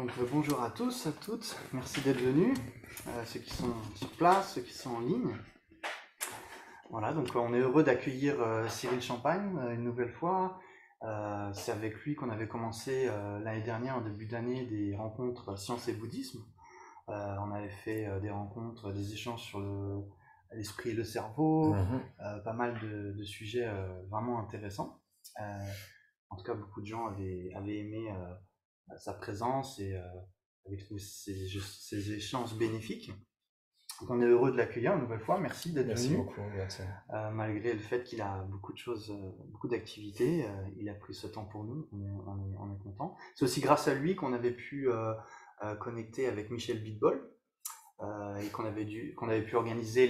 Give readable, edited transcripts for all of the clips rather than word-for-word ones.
Donc bonjour à tous, à toutes, merci d'être venus, ceux qui sont sur place, ceux qui sont en ligne. Voilà, donc on est heureux d'accueillir Cyril Champagne une nouvelle fois. C'est avec lui qu'on avait commencé l'année dernière, en début d'année, des rencontres sciences et bouddhisme. On avait fait des rencontres, des échanges sur l'esprit et le cerveau, pas mal de sujets vraiment intéressants. En tout cas, beaucoup de gens avaient aimé sa présence et avaient trouvé ces échanges bénéfiques. Donc on est heureux de l'accueillir une nouvelle fois. Merci d'être venu. Merci beaucoup, merci. Malgré le fait qu'il a beaucoup de choses, beaucoup d'activités, il a pris ce temps pour nous. On est content. C'est aussi grâce à lui qu'on avait pu connecter avec Michel Bitbol et qu'on avait pu organiser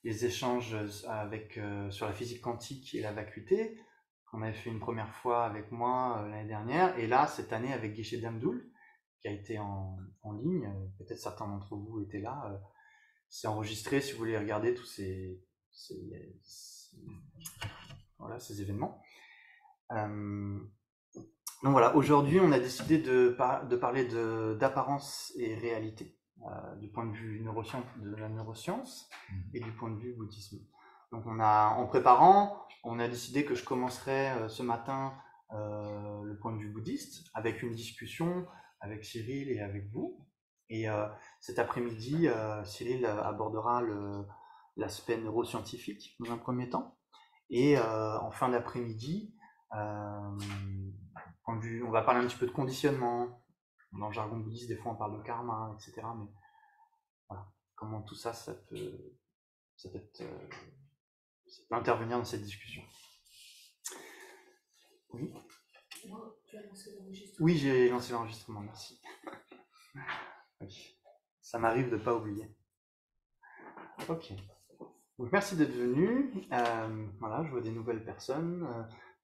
les échanges sur la physique quantique et la vacuité. On avait fait une première fois avec moi l'année dernière, et là, cette année, avec Guichet Damdoul, qui a été en ligne. Peut-être certains d'entre vous étaient là. C'est enregistré si vous voulez regarder tous ces événements. Donc voilà, aujourd'hui, on a décidé de parler d'apparence et réalité, du point de vue de la neuroscience et du point de vue bouddhisme. Donc en préparant, on a décidé que je commencerai ce matin le point de vue bouddhiste, avec une discussion avec Cyril et avec vous. Et cet après-midi, Cyril abordera l'aspect neuroscientifique dans un premier temps. Et en fin d'après-midi, on va parler un petit peu de conditionnement. Dans le jargon bouddhiste, des fois on parle de karma, etc. Mais voilà, comment tout ça, ça peut intervenir dans cette discussion. Oui. Tu as lancé l'enregistrement. Oui, j'ai lancé l'enregistrement, merci. Oui. Ça m'arrive de ne pas oublier. Ok. Donc merci d'être venu. Voilà, je vois des nouvelles personnes.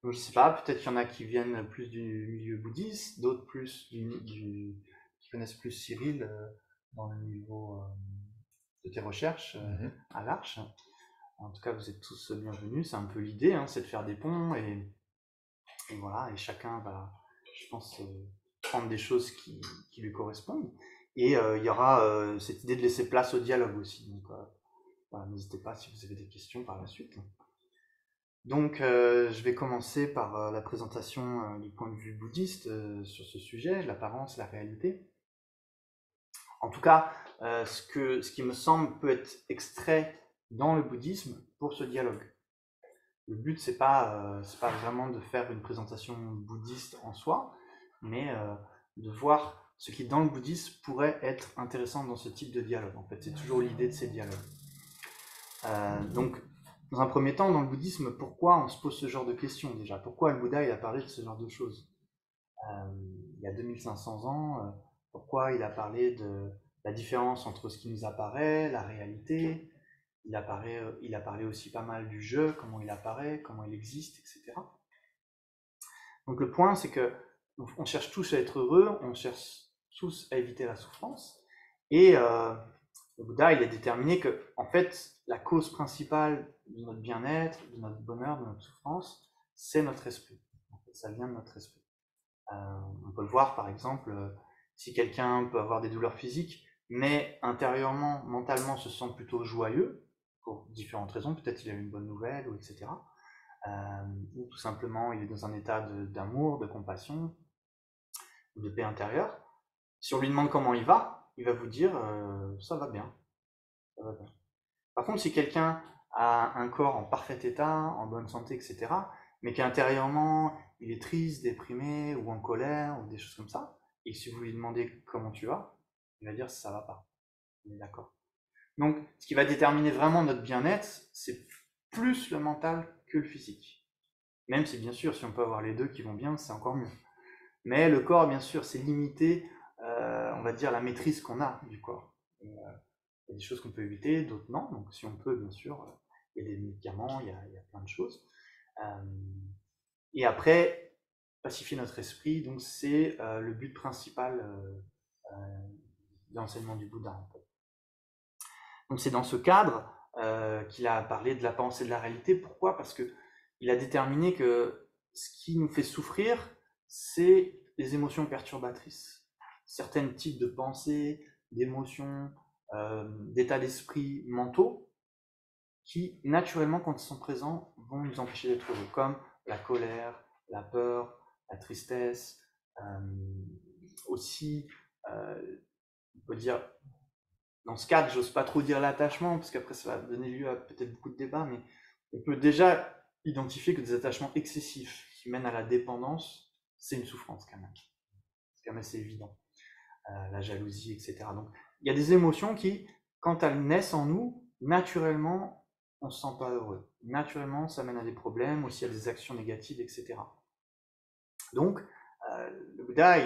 Donc je sais pas, peut-être qu'il y en a qui viennent plus du milieu bouddhiste, d'autres plus qui connaissent plus Cyril dans le niveau de tes recherches à l'Arche. En tout cas, vous êtes tous bienvenus. C'est un peu l'idée, hein, c'est de faire des ponts et voilà, et chacun va, je pense, prendre des choses qui lui correspondent. Et il y aura cette idée de laisser place au dialogue aussi. Donc voilà, n'hésitez pas si vous avez des questions par la suite. Donc je vais commencer par la présentation du point de vue bouddhiste sur ce sujet, l'apparence, la réalité. En tout cas, ce qui me semble peut être extrait dans le bouddhisme pour ce dialogue. Le but, c'est pas vraiment de faire une présentation bouddhiste en soi, mais de voir ce qui, dans le bouddhisme, pourrait être intéressant dans ce type de dialogue. En fait, c'est toujours l'idée de ces dialogues. Donc, dans un premier temps, dans le bouddhisme, pourquoi on se pose ce genre de questions déjà? Pourquoi le Bouddha il a parlé de ce genre de choses? Il y a 2500 ans, pourquoi il a parlé de la différence entre ce qui nous apparaît, la réalité? Il a parlé aussi pas mal du jeu, comment il apparaît, comment il existe, etc. Donc le point, c'est que on cherche tous à être heureux, on cherche tous à éviter la souffrance, et le Bouddha, il a déterminé que, en fait, la cause principale de notre bien-être, de notre bonheur, de notre souffrance, c'est notre esprit. En fait, ça vient de notre esprit. On peut le voir, par exemple, si quelqu'un peut avoir des douleurs physiques, mais intérieurement, mentalement, se sent plutôt joyeux, pour différentes raisons, peut-être qu'il a eu une bonne nouvelle, ou etc. Ou tout simplement, il est dans un état d'amour, de compassion, de paix intérieure. Si on lui demande comment il va vous dire ça va bien. Ça va bien. Par contre, si quelqu'un a un corps en parfait état, en bonne santé, etc., mais qu'intérieurement, il est triste, déprimé, ou en colère, ou des choses comme ça, et si vous lui demandez comment tu vas, il va dire ça va pas. On est d'accord. Donc, ce qui va déterminer vraiment notre bien-être, c'est plus le mental que le physique. Même si, bien sûr, si on peut avoir les deux qui vont bien, c'est encore mieux. Mais le corps, bien sûr, c'est limité, on va dire, la maîtrise qu'on a du corps. Il y a des choses qu'on peut éviter, d'autres non. Donc, si on peut, bien sûr, il y a des médicaments, il y a plein de choses. Et après, pacifier notre esprit, donc c'est le but principal de l'enseignement du Bouddha. En fait. Donc, c'est dans ce cadre qu'il a parlé de l'apparence et de la réalité. Pourquoi? Parce qu'il a déterminé que ce qui nous fait souffrir, c'est les émotions perturbatrices. certains types de pensées, d'émotions, d'états d'esprit mentaux qui, naturellement, quand ils sont présents, vont nous empêcher d'être heureux, comme la colère, la peur, la tristesse, aussi, on peut dire, dans ce cadre, j'ose pas trop dire l'attachement, parce qu'après ça va donner lieu à peut-être beaucoup de débats, mais on peut déjà identifier que des attachements excessifs qui mènent à la dépendance, c'est une souffrance quand même. C'est quand même assez évident. La jalousie, etc. Donc, il y a des émotions qui, quand elles naissent en nous, naturellement, on ne se sent pas heureux. Naturellement, ça mène à des problèmes, aussi à des actions négatives, etc. Donc, le Bouddha,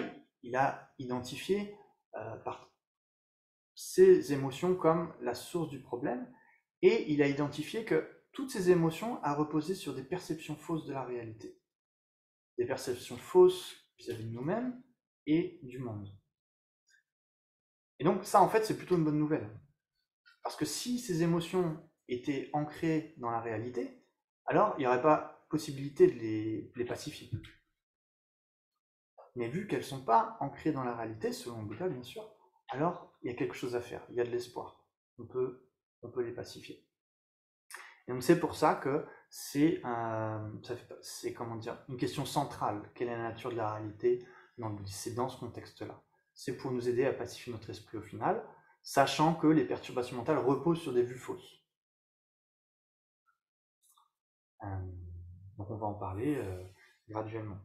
il a identifié par ces émotions comme la source du problème, et il a identifié que toutes ces émotions a reposé sur des perceptions fausses de la réalité. Des perceptions fausses vis-à-vis de nous-mêmes et du monde. Et donc ça, en fait, c'est plutôt une bonne nouvelle. Parce que si ces émotions étaient ancrées dans la réalité, alors il n'y aurait pas possibilité de les pacifier. Mais vu qu'elles ne sont pas ancrées dans la réalité, selon le Bouddha bien sûr, alors il y a quelque chose à faire, il y a de l'espoir. On peut les pacifier. Et donc c'est pour ça que c'est comment dire, une question centrale. Quelle est la nature de la réalité dans le bouddhisme? C'est dans ce contexte-là. C'est pour nous aider à pacifier notre esprit au final, sachant que les perturbations mentales reposent sur des vues fausses. Donc on va en parler graduellement.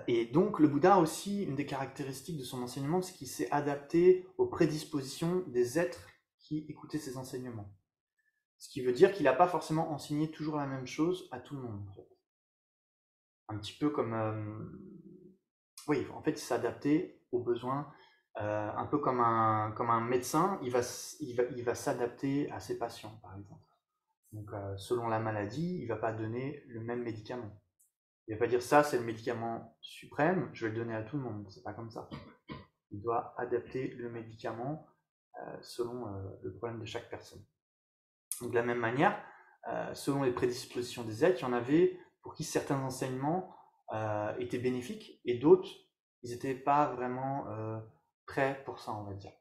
Et donc le Bouddha aussi, une des caractéristiques de son enseignement, c'est qu'il s'est adapté aux prédispositions des êtres qui écoutaient ses enseignements. Ce qui veut dire qu'il n'a pas forcément enseigné toujours la même chose à tout le monde. En fait. Un petit peu comme... oui, en fait, il s'est adapté aux besoins, un peu comme un médecin, il va s'adapter à ses patients, par exemple. Donc, selon la maladie, il ne va pas donner le même médicament. Il ne va pas dire ça, c'est le médicament suprême, je vais le donner à tout le monde. C'est pas comme ça. Il doit adapter le médicament selon le problème de chaque personne. Donc, de la même manière, selon les prédispositions des êtres, il y en avait pour qui certains enseignements étaient bénéfiques et d'autres, ils n'étaient pas vraiment prêts pour ça, on va dire.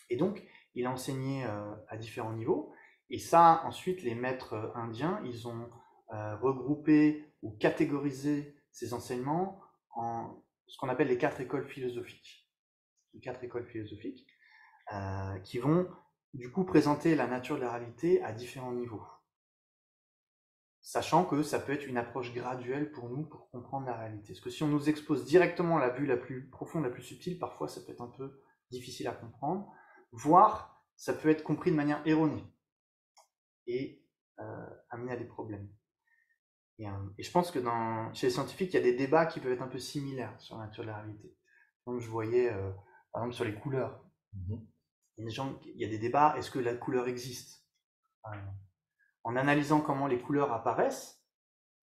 Et donc, il a enseigné à différents niveaux. Et ça, ensuite, les maîtres indiens, ils ont regroupé ou catégorisé ces enseignements en ce qu'on appelle les 4 écoles philosophiques. Les 4 écoles philosophiques qui vont du coup présenter la nature de la réalité à différents niveaux. Sachant que ça peut être une approche graduelle pour nous pour comprendre la réalité. Parce que si on nous expose directement la vue la plus profonde, la plus subtile, parfois ça peut être un peu difficile à comprendre, voire ça peut être compris de manière erronée et amener à des problèmes. Et je pense que chez les scientifiques, il y a des débats qui peuvent être un peu similaires sur la nature de la réalité. Donc je voyais, par exemple, sur les couleurs. Il y a des débats, est-ce que la couleur existe? En analysant comment les couleurs apparaissent,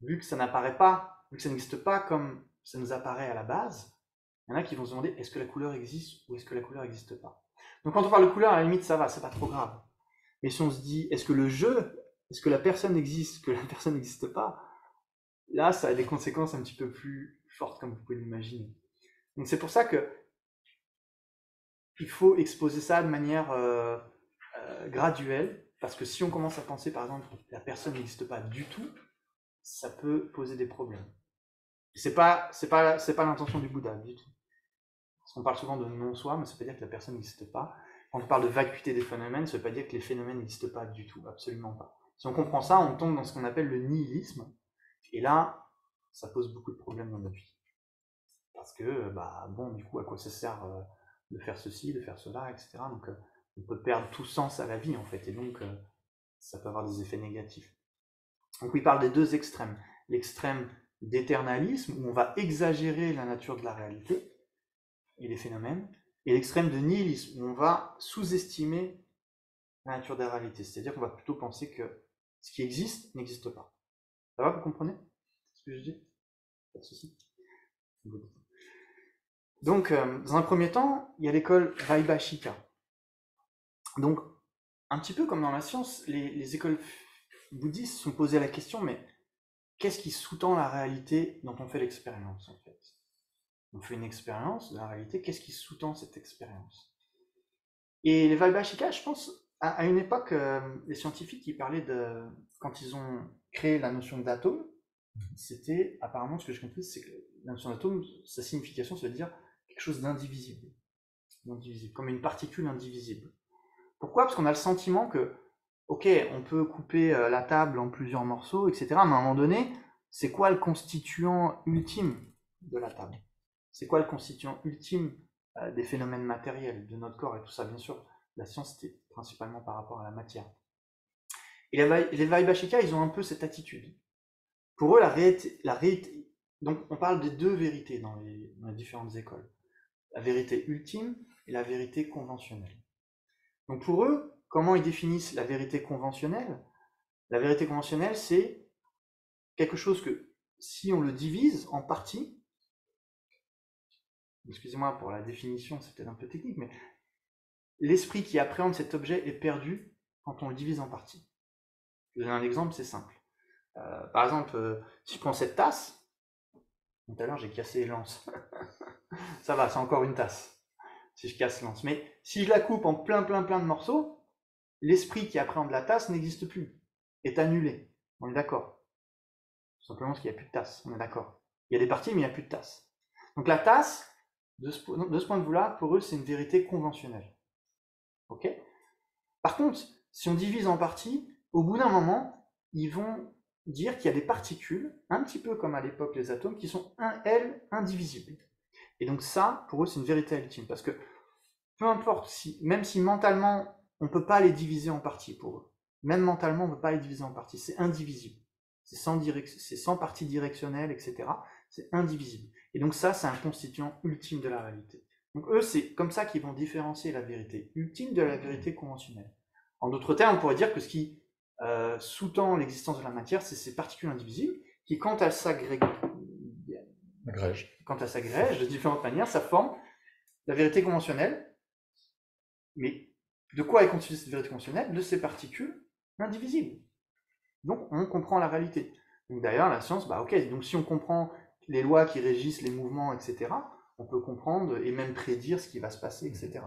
vu que ça n'apparaît pas, vu que ça n'existe pas comme ça nous apparaît à la base, il y en a qui vont se demander est-ce que la couleur existe ou est-ce que la couleur n'existe pas. Donc quand on parle de couleur, à la limite ça va, c'est pas trop grave. Mais si on se dit est-ce que le jeu, est-ce que la personne existe, que la personne n'existe pas, là ça a des conséquences un petit peu plus fortes comme vous pouvez l'imaginer. Donc c'est pour ça que il faut exposer ça de manière graduelle, parce que si on commence à penser par exemple que la personne n'existe pas du tout, ça peut poser des problèmes. C'est pas l'intention du Bouddha du tout. Parce qu'on parle souvent de non-soi, mais ça ne veut pas dire que la personne n'existe pas. Quand on parle de vacuité des phénomènes, ça ne veut pas dire que les phénomènes n'existent pas du tout, absolument pas. Si on comprend ça, on tombe dans ce qu'on appelle le nihilisme, et là, ça pose beaucoup de problèmes dans notre vie. Parce que, bon, du coup, à quoi ça sert de faire ceci, de faire cela, etc. Donc, on peut perdre tout sens à la vie, en fait, et donc, ça peut avoir des effets négatifs. Donc, il parle des deux extrêmes. L'extrême d'éternalisme, où on va exagérer la nature de la réalité et les phénomènes, et l'extrême de nihilisme, où on va sous-estimer la nature de la réalité. C'est-à-dire qu'on va plutôt penser que ce qui existe n'existe pas. Ça va, vous comprenez ce que je dis? Pas de souci. Donc, dans un premier temps, il y a l'école Vaibhashika. Donc, un petit peu comme dans la science, les écoles bouddhistes sont posées la question, mais qu'est-ce qui sous-tend la réalité dont on fait l'expérience, en fait? On fait une expérience de la réalité, qu'est-ce qui sous-tend cette expérience? Et les Vaibhashika, je pense, à une époque, les scientifiques qui parlaient de, quand ils ont créé la notion d'atome, c'était, apparemment, ce que j'ai compris, c'est que la notion d'atome, sa signification, ça veut dire quelque chose d'indivisible, comme une particule indivisible. Pourquoi? Parce qu'on a le sentiment que, ok, on peut couper la table en plusieurs morceaux, etc., mais à un moment donné, c'est quoi le constituant ultime de la table? C'est quoi le constituant ultime des phénomènes matériels, de notre corps et tout ça? Bien sûr, la science, c'était principalement par rapport à la matière. Et les Vaibhashika, ils ont un peu cette attitude. Pour eux, la réalité, donc on parle des deux vérités dans les différentes écoles. La vérité ultime et la vérité conventionnelle. Donc pour eux, comment ils définissent la vérité conventionnelle? La vérité conventionnelle, c'est quelque chose que, si on le divise en parties, excusez-moi pour la définition, c'est peut-être un peu technique, mais l'esprit qui appréhende cet objet est perdu quand on le divise en parties. Je vous donne un exemple, c'est simple. Par exemple, si je prends cette tasse, tout à l'heure j'ai cassé l'anse. Ça va, c'est encore une tasse, si je casse l'anse. Mais si je la coupe en plein de morceaux, l'esprit qui appréhende la tasse n'existe plus, est annulé. On est d'accord? Tout simplement parce qu'il n'y a plus de tasse, on est d'accord. Il y a des parties, mais il n'y a plus de tasse. Donc la tasse, de ce point de vue-là, pour eux, c'est une vérité conventionnelle. Ok? Par contre, si on divise en parties, au bout d'un moment, ils vont dire qu'il y a des particules, un petit peu comme à l'époque les atomes, qui sont, elles, indivisibles. Et donc ça, pour eux, c'est une vérité ultime. Parce que, peu importe, même si mentalement, on ne peut pas les diviser en parties pour eux. Même mentalement, on ne peut pas les diviser en parties. C'est indivisible. C'est sans partie directionnelle, etc. C'est indivisible. Et donc ça, c'est un constituant ultime de la réalité. Donc eux, c'est comme ça qu'ils vont différencier la vérité ultime de la vérité conventionnelle. En d'autres termes, on pourrait dire que ce qui sous-tend l'existence de la matière, c'est ces particules indivisibles qui, quand elles s'agrègent de différentes manières, ça forme la vérité conventionnelle. Mais de quoi est constituée cette vérité conventionnelle? De ces particules indivisibles. Donc on comprend la réalité. Donc d'ailleurs, la science, ok, donc si on comprend les lois qui régissent les mouvements, etc., on peut comprendre et même prédire ce qui va se passer, etc.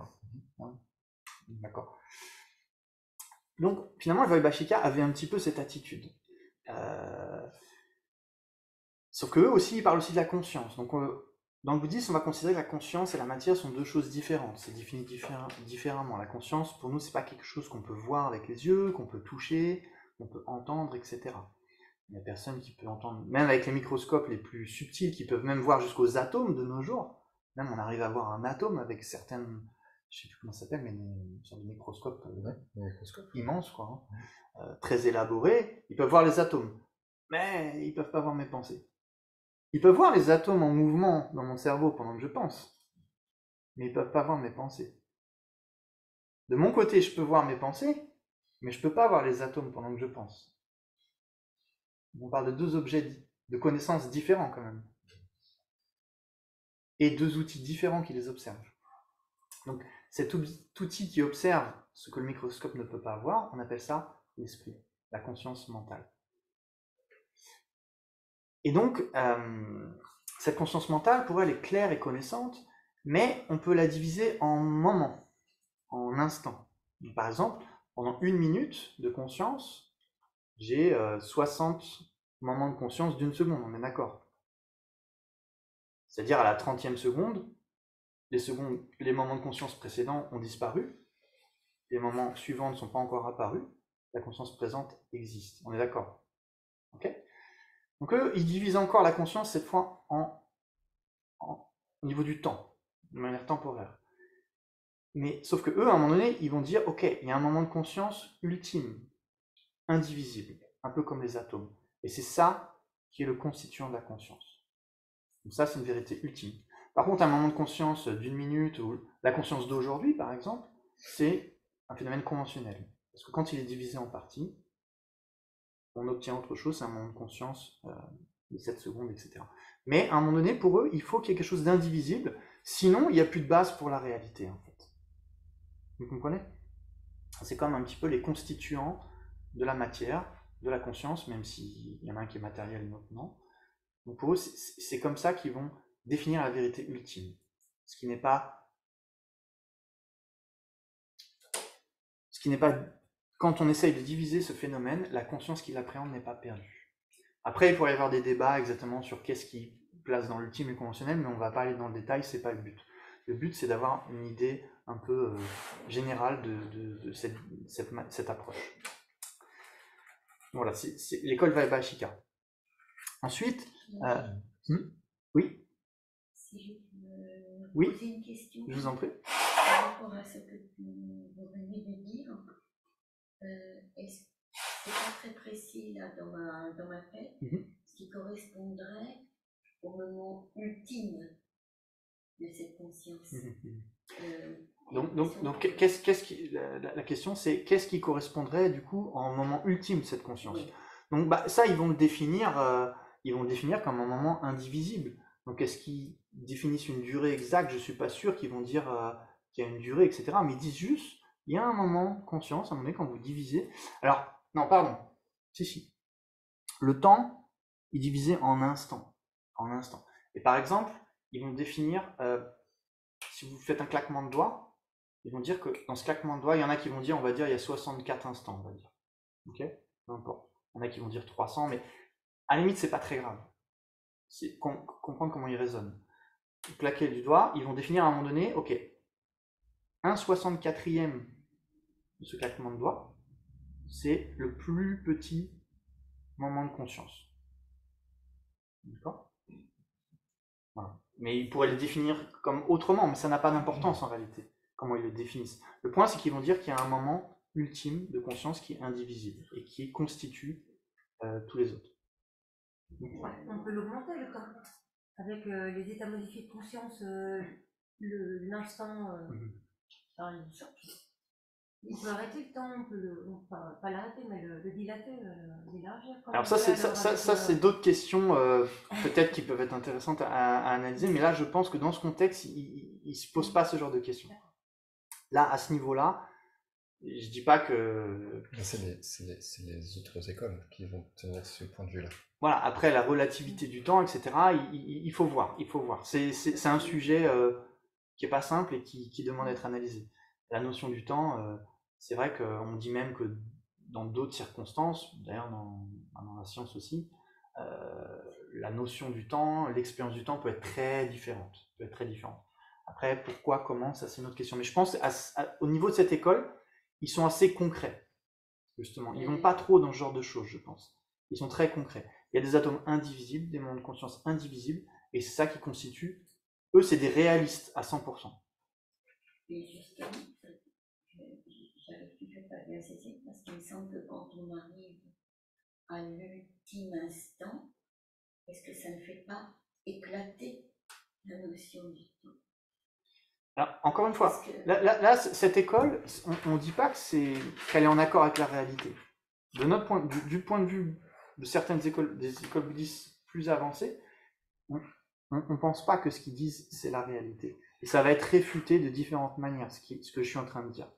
D'accord. Donc finalement, le Vaibhashika avait un petit peu cette attitude. Sauf qu'eux aussi, ils parlent aussi de la conscience. Donc dans le bouddhisme, on va considérer que la conscience et la matière sont deux choses différentes. C'est défini différemment. La conscience, pour nous, c'est pas quelque chose qu'on peut voir avec les yeux, qu'on peut toucher, qu'on peut entendre, etc. Il y a personne qui peut entendre, même avec les microscopes les plus subtils, qui peuvent même voir jusqu'aux atomes de nos jours. Même on arrive à voir un atome avec certaines, je sais plus comment ça s'appelle, mais une sorte de microscope immense, quoi, très élaboré. Ils peuvent voir les atomes, mais ils peuvent pas voir mes pensées. Ils peuvent voir les atomes en mouvement dans mon cerveau pendant que je pense, mais ils peuvent pas voir mes pensées. De mon côté, je peux voir mes pensées, mais je peux pas voir les atomes pendant que je pense. On parle de deux objets de connaissances différents quand même. Et deux outils différents qui les observent. Donc cet outil qui observe ce que le microscope ne peut pas voir, on appelle ça l'esprit, la conscience mentale. Et donc, cette conscience mentale, pour elle, est claire et connaissante, mais on peut la diviser en moments, en instants. Donc, par exemple, pendant 1 minute de conscience, j'ai 60 moments de conscience d'1 seconde, on est d'accord? C'est-à-dire à la 30e seconde, les moments de conscience précédents ont disparu, les moments suivants ne sont pas encore apparus, la conscience présente existe, on est d'accord? Ok? Donc eux, ils divisent encore la conscience, cette fois, au niveau du temps, de manière temporaire. Mais sauf que eux, à un moment donné, ils vont dire, ok, il y a un moment de conscience ultime, indivisible, un peu comme les atomes. Et c'est ça qui est le constituant de la conscience. Donc ça, c'est une vérité ultime. Par contre, un moment de conscience d'1 minute, ou la conscience d'aujourd'hui, par exemple, c'est un phénomène conventionnel. Parce que quand il est divisé en parties, on obtient autre chose, c'est un moment de conscience de 7 secondes, etc. Mais à un moment donné, pour eux, il faut qu'il y ait quelque chose d'indivisible, sinon il n'y a plus de base pour la réalité, en fait. Vous comprenez? C'est comme un petit peu les constituants de la matière, de la conscience, même s'il y en a un qui est matériel et l'autre non. Donc pour eux, c'est comme ça qu'ils vont définir la vérité ultime. Ce qui n'est pas, quand on essaye de diviser ce phénomène, la conscience qui l'appréhende n'est pas perdue. Après, il pourrait y avoir des débats exactement sur qu'est-ce qui place dans l'ultime et le conventionnel, mais on ne va pas aller dans le détail, c'est pas le but. Le but, c'est d'avoir une idée un peu générale de cette approche. Voilà, c'est l'école Vaibhashika. Ensuite, oui. Si je peux Oui, poser une question. Je vous en prie. Par rapport à ce que vous venez de dire, c'est pas très précis là dans ma tête, ce qui correspondrait au moment ultime de cette conscience. Donc la question c'est qu'est-ce qui correspondrait du coup en moment ultime de cette conscience. Oui. Donc ça ils vont le définir comme un moment indivisible. Donc est-ce qu'ils définissent une durée exacte? Je suis pas sûr qu'ils vont dire qu'il y a une durée, etc. Mais ils disent juste il y a un moment de conscience, un moment donné quand vous divisez. Alors non pardon, si. Le temps est divisé en instants, Et par exemple ils vont définir si vous faites un claquement de doigts. Ils vont dire que dans ce claquement de doigts, il y en a qui vont dire, on va dire, il y a 64 instants, on va dire. Ok? Peu importe. Il y en a qui vont dire 300, mais à la limite, c'est pas très grave. C'est comprendre comment ils raisonnent. Claquer du doigt, ils vont définir à un moment donné, ok, 1/64e de ce claquement de doigts, c'est le plus petit moment de conscience. D'accord? Voilà. Mais ils pourraient le définir comme autrement, mais ça n'a pas d'importance en réalité. Comment ils le définissent. Le point, c'est qu'ils vont dire qu'il y a un moment ultime de conscience qui est indivisible et qui constitue tous les autres. Ouais, on peut l'augmenter le temps. Avec les états modifiés de conscience, l'instant dans une sorte. On peut arrêter le temps, pas l'arrêter, mais le dilater, l'élargir. Alors ça, c'est d'autres questions peut-être qui peuvent être intéressantes à analyser, mais là, je pense que dans ce contexte, il ne se pose pas ce genre de questions. Là, à ce niveau-là, je dis pas que... C'est les autres écoles qui vont tenir ce point de vue-là. Voilà, après la relativité du temps, etc., il faut voir. C'est un sujet qui n'est pas simple et qui demande d'être analysé. La notion du temps, c'est vrai qu'on dit même que dans d'autres circonstances, d'ailleurs dans la science aussi, la notion du temps, l'expérience du temps peut être très différente. Après, pourquoi, comment, ça c'est une autre question. Mais je pense au niveau de cette école, ils sont assez concrets, justement. Ils ne vont pas trop dans ce genre de choses, je pense. Ils sont très concrets. Il y a des atomes indivisibles, des moments de conscience indivisibles, et c'est ça qui constitue. Eux, c'est des réalistes à 100%. Et justement, j'arrive toujours pas bien à saisir, parce qu'il me semble que quand on arrive à l'ultime instant, est-ce que ça ne fait pas éclater la notion du temps? Alors, encore une fois, là, cette école, on ne dit pas qu'elle est en accord avec la réalité. De notre point, du point de vue de certaines écoles, des écoles bouddhistes plus avancées, on ne pense pas que ce qu'ils disent, c'est la réalité. Et ça va être réfuté de différentes manières, ce que je suis en train de dire.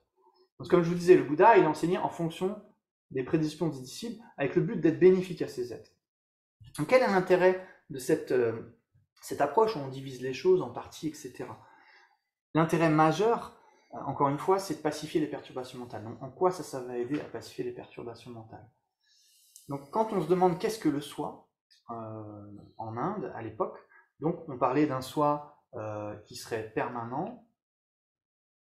Donc, comme je vous disais, le Bouddha, il enseignait en fonction des prédispositions des disciples, avec le but d'être bénéfique à ces êtres. Donc, quel est l'intérêt de cette approche où on divise les choses en parties, etc. L'intérêt majeur, encore une fois, c'est de pacifier les perturbations mentales. Donc, en quoi ça va aider à pacifier les perturbations mentales? Donc, quand on se demande qu'est-ce que le soi, en Inde, à l'époque, donc on parlait d'un soi qui serait permanent,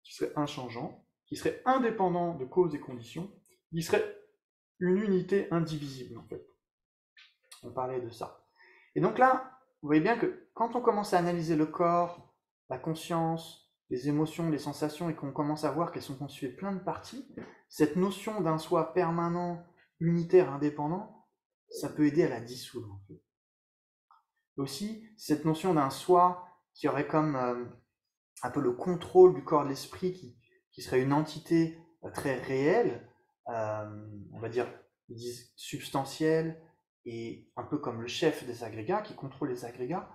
qui serait inchangeant, qui serait indépendant de causes et conditions, qui serait une unité indivisible, en fait. On parlait de ça. Et donc là, vous voyez bien que quand on commence à analyser le corps, la conscience, les émotions, les sensations, et qu'on commence à voir qu'elles sont constituées de plein de parties, cette notion d'un soi permanent, unitaire, indépendant, ça peut aider à la dissoudre. En fait. Aussi, cette notion d'un soi qui aurait comme un peu le contrôle du corps de l'esprit, qui serait une entité très réelle, on va dire, ils disent substantielle, et un peu comme le chef des agrégats, qui contrôle les agrégats.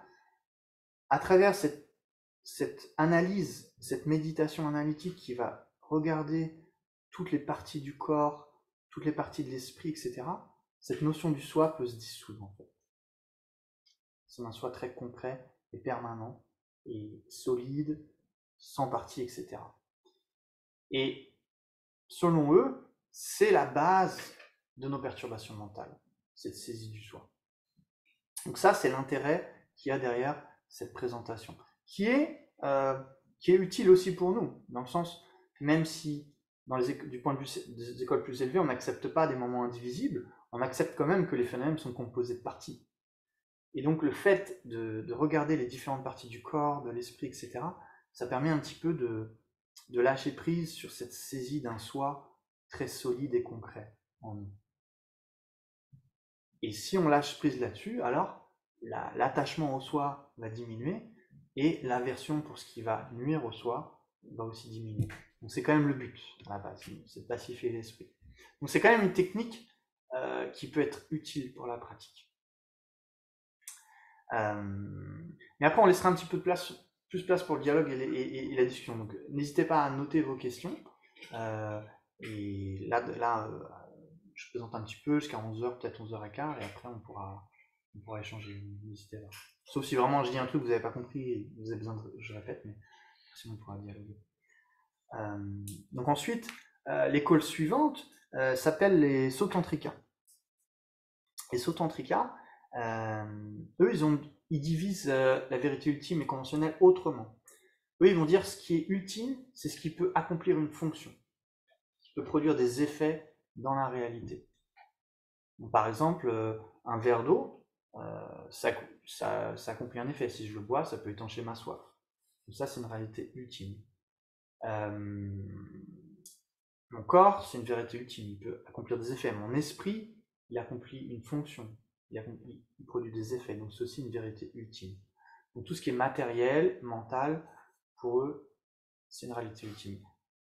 À travers cette analyse, cette méditation analytique qui va regarder toutes les parties du corps, toutes les parties de l'esprit, etc., cette notion du soi peut se dissoudre, en fait. C'est un soi très concret est permanent, et solide, sans partie, etc. Et selon eux, c'est la base de nos perturbations mentales, cette saisie du soi. Donc ça, c'est l'intérêt qu'il y a derrière cette présentation, qui est utile aussi pour nous, dans le sens, même si du point de vue des écoles plus élevées, on n'accepte pas des moments indivisibles, on accepte quand même que les phénomènes sont composés de parties. Et donc le fait de regarder les différentes parties du corps, de l'esprit, etc., ça permet un petit peu de lâcher prise sur cette saisie d'un soi très solide et concret en nous. Et si on lâche prise là-dessus, alors l'attachement au soi va diminuer et l'aversion pour ce qui va nuire au soi va aussi diminuer. Donc c'est quand même le but à la base, c'est de pacifier l'esprit. Donc c'est quand même une technique qui peut être utile pour la pratique. Mais après on laissera un petit peu plus place pour le dialogue et la discussion. Donc n'hésitez pas à noter vos questions. Et là je présente un petit peu jusqu'à 11h, peut-être 11h15, et après on pourra échanger. N'hésitez pas. Sauf si vraiment je dis un truc que vous n'avez pas compris et vous avez besoin je répète, mais sinon on pourra dialoguer. Donc ensuite, l'école suivante s'appelle les Sautantrika. Les Sautantrika, eux, ils divisent la vérité ultime et conventionnelle autrement. Eux, ils vont dire ce qui est ultime, c'est ce qui peut accomplir une fonction, qui peut produire des effets dans la réalité. Donc, par exemple, un verre d'eau, ça accomplit un effet. Si je le bois, ça peut étancher ma soif. Donc ça, c'est une réalité ultime. Mon corps, c'est une vérité ultime. Il peut accomplir des effets. Mon esprit, il accomplit une fonction. Il produit des effets. Donc ceci, une vérité ultime. Donc tout ce qui est matériel, mental, pour eux, c'est une réalité ultime.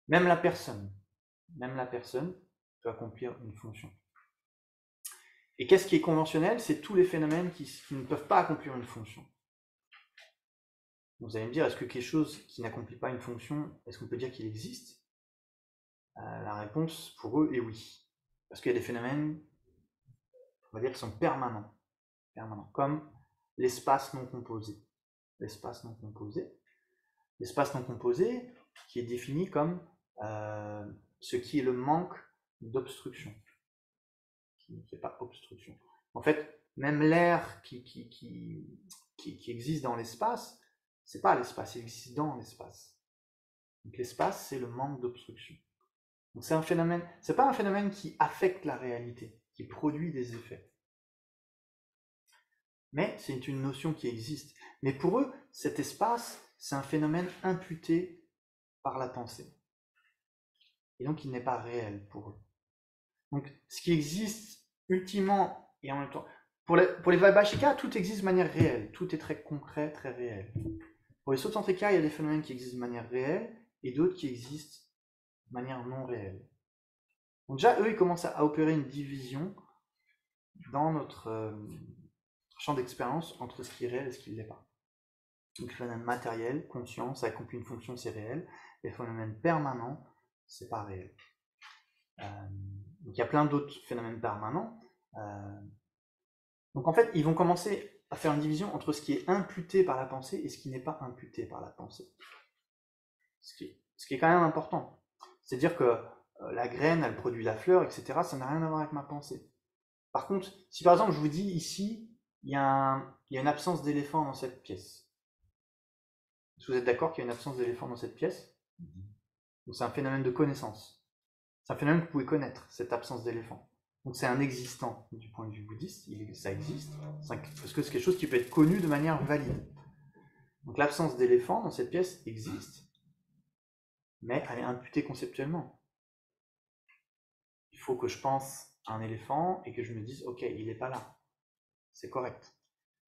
Même la personne peut accomplir une fonction. Et qu'est-ce qui est conventionnel? C'est tous les phénomènes qui ne peuvent pas accomplir une fonction. Vous allez me dire, est-ce que quelque chose qui n'accomplit pas une fonction, est-ce qu'on peut dire qu'il existe? La réponse pour eux est oui. Parce qu'il y a des phénomènes, on va dire, qui sont permanents, comme l'espace non composé. L'espace non composé qui est défini comme ce qui est le manque d'obstruction, qui ne fait pas obstruction. En fait, même l'air qui existe dans l'espace, c'est pas l'espace, il existe dans l'espace. Donc l'espace, c'est le manque d'obstruction. Donc c'est pas un phénomène qui affecte la réalité, qui produit des effets. Mais c'est une notion qui existe. Mais pour eux, cet espace, c'est un phénomène imputé par la pensée. Et donc il n'est pas réel pour eux. Donc ce qui existe ultimement et en même temps, pour les Vaibhashika, tout existe de manière réelle, tout est très concret, très réel. Pour les Sautantrika, il y a des phénomènes qui existent de manière réelle et d'autres qui existent de manière non réelle. Donc déjà, eux, ils commencent à opérer une division dans notre champ d'expérience entre ce qui est réel et ce qui ne l'est pas. Donc, les phénomènes matériels, conscients, ça accomplit une fonction, c'est réel. Les phénomènes permanents, c'est pas réel. Donc il y a plein d'autres phénomènes permanents. Donc en fait, ils vont commencer à faire une division entre ce qui est imputé par la pensée et ce qui n'est pas imputé par la pensée. Ce qui est quand même important. C'est-à-dire que la graine, elle produit la fleur, etc. Ça n'a rien à voir avec ma pensée. Par contre, si par exemple je vous dis ici, il y a une absence d'éléphant dans cette pièce. Est-ce que vous êtes d'accord qu'il y a une absence d'éléphant dans cette pièce? Donc c'est un phénomène de connaissance. C'est un phénomène que vous pouvez connaître, cette absence d'éléphant. Donc c'est un existant du point de vue bouddhiste, ça existe, parce que c'est quelque chose qui peut être connu de manière valide. Donc l'absence d'éléphant dans cette pièce existe, mais elle est imputée conceptuellement. Il faut que je pense à un éléphant et que je me dise, ok, il n'est pas là. C'est correct.